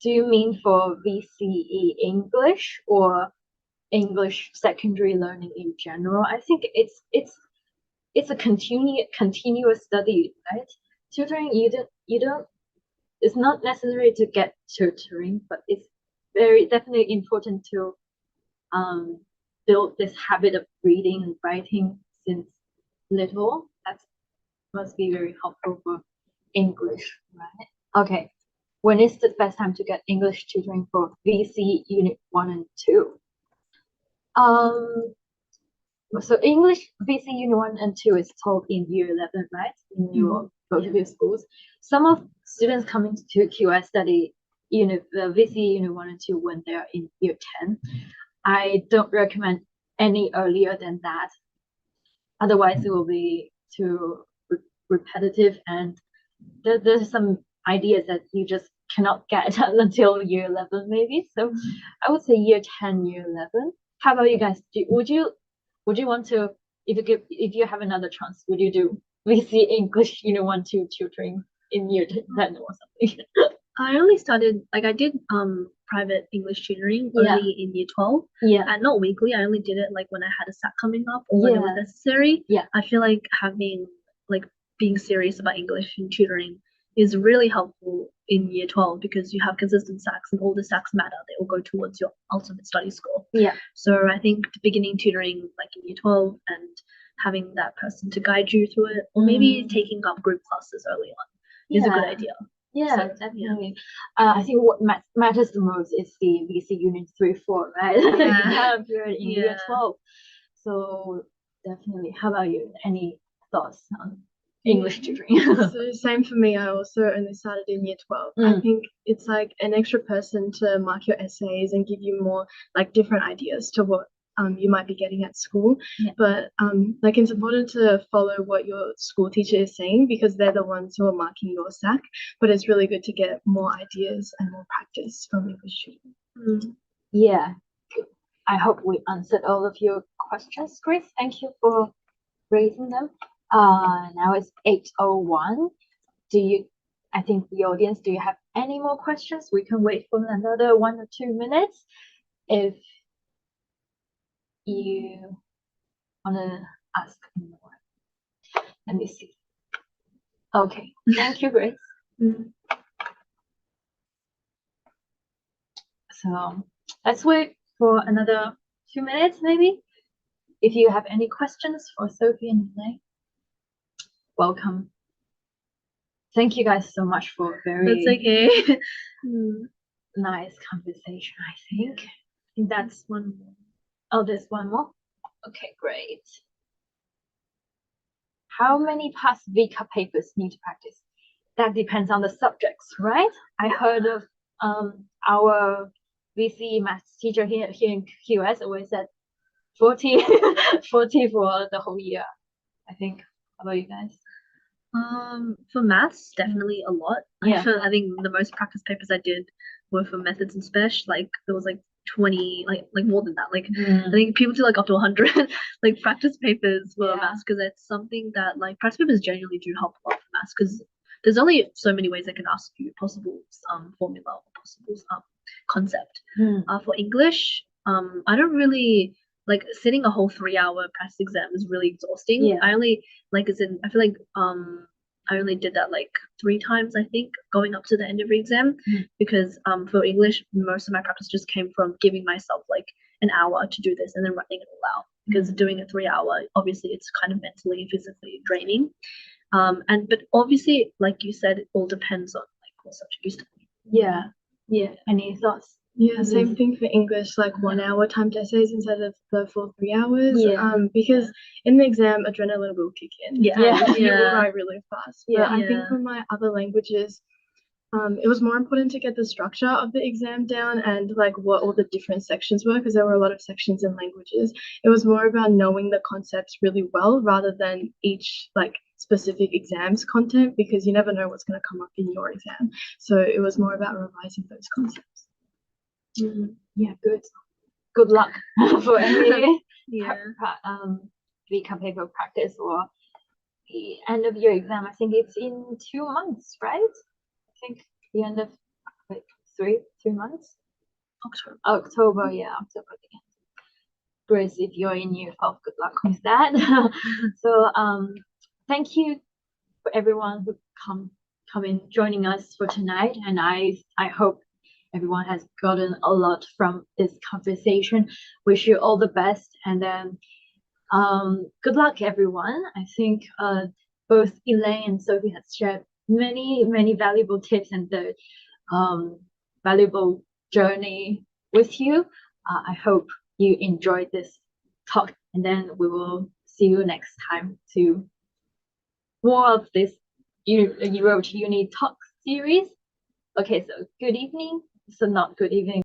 Do you mean for VCE English or English secondary learning in general? I think it's a continuous study, right? Tutoring, you don't. It's not necessary to get tutoring, but it's very definitely important to build this habit of reading and writing since little. That must be very helpful for English, right? Okay. when is the best time to get English tutoring for VC Unit 1 and 2? So English VC Unit 1 and 2 is taught in year 11, right? In your both of your schools. Some of students coming to QS study VC Unit 1 and 2 when they're in year 10. I don't recommend any earlier than that. Otherwise, it will be too repetitive, and there's some ideas that you just cannot get until year 11 maybe. So I would say year 10, year 11. How about you guys? Would you want to, if you have another chance, would you do VC English Unit 1, 2 tutoring in year 10 or something? I only started, like, I did private English tutoring only in year 12. Yeah. And not weekly. I only did it like when I had a SAT coming up or when it was necessary. Yeah. I feel like being serious about English and tutoring is really helpful in year 12 because you have consistent SACs and all the SACs matter. They all go towards your ultimate study score. Yeah. So I think beginning tutoring like in year 12 and having that person to guide you through it, or maybe taking up group classes early on is a good idea. Yeah, So, definitely. I think what matters the most is the VC Unit 3, 4, right? Yeah. You're in year 12. So definitely. How about you? Any thoughts on English tutoring? So same for me. I also only started in year 12. I think it's like an extra person to mark your essays and give you more like different ideas to what you might be getting at school. But like it's important to follow what your school teacher is saying because they're the ones who are marking your SAC. But it's really good to get more ideas and more practice from English tutoring. Yeah. I hope we answered all of your questions, Grace. Thank you for raising them. Now it's 8:01. I think the audience, do you have any more questions? We can wait for another 1 or 2 minutes. If you want to ask more. Let me see. Okay, thank you, Grace. So let's wait for another 2 minutes, maybe. If you have any questions for Sophie and Elaine, welcome. Thank you guys so much for That's okay. nice conversation, I think. I think that's one more. Oh, there's one more? Okay, great. How many past VCA papers need to practice? That depends on the subjects, right? I heard of our VC maths teacher here in QS always said 40, 40 for the whole year, I think. How about you guys? For maths, definitely a lot. Yeah. I think the most practice papers I did were for methods and spec. Like there was like 20, like more than that. Like I think people do like up to 100 like practice papers for maths because it's something that like practice papers genuinely do help a lot for maths because there's only so many ways they can ask you possible formula or possible concept. For English, I don't really like sitting a whole 3-hour practice exam is really exhausting. I only I feel like I only did that like 3 times, I think, going up to the end of the exam because for English, most of my practice just came from giving myself like an hour to do this and then writing it all out because doing a 3-hour, obviously it's kind of mentally and physically draining. But obviously, like you said, it all depends on like what subject you study. Yeah. Any thoughts? Yeah, same thing for English, like 1 hour timed essays instead of the full 3 hours. Because in the exam, adrenaline will kick in. You will write really fast. But I think for my other languages, it was more important to get the structure of the exam down and like what all the different sections were because there were a lot of sections in languages. It was more about knowing the concepts really well rather than each like specific exam's content because you never know what's going to come up in your exam. So it was more about revising those concepts. Yeah, good luck for any VCA paper practice or the end of your exam. I think it's in 2 months, right? I think the end of 3 months. October, yeah, October again. Grace, if you're in year 12, good luck with that. So thank you for everyone who come in joining us for tonight, and I hope everyone has gotten a lot from this conversation. Wish you all the best, and then good luck, everyone. I think both Elaine and Sophie have shared many valuable tips and the valuable journey with you. I hope you enjoyed this talk, and then we will see you next time to more of this Europe Uni Talk series. Okay, so good evening. So not good evening.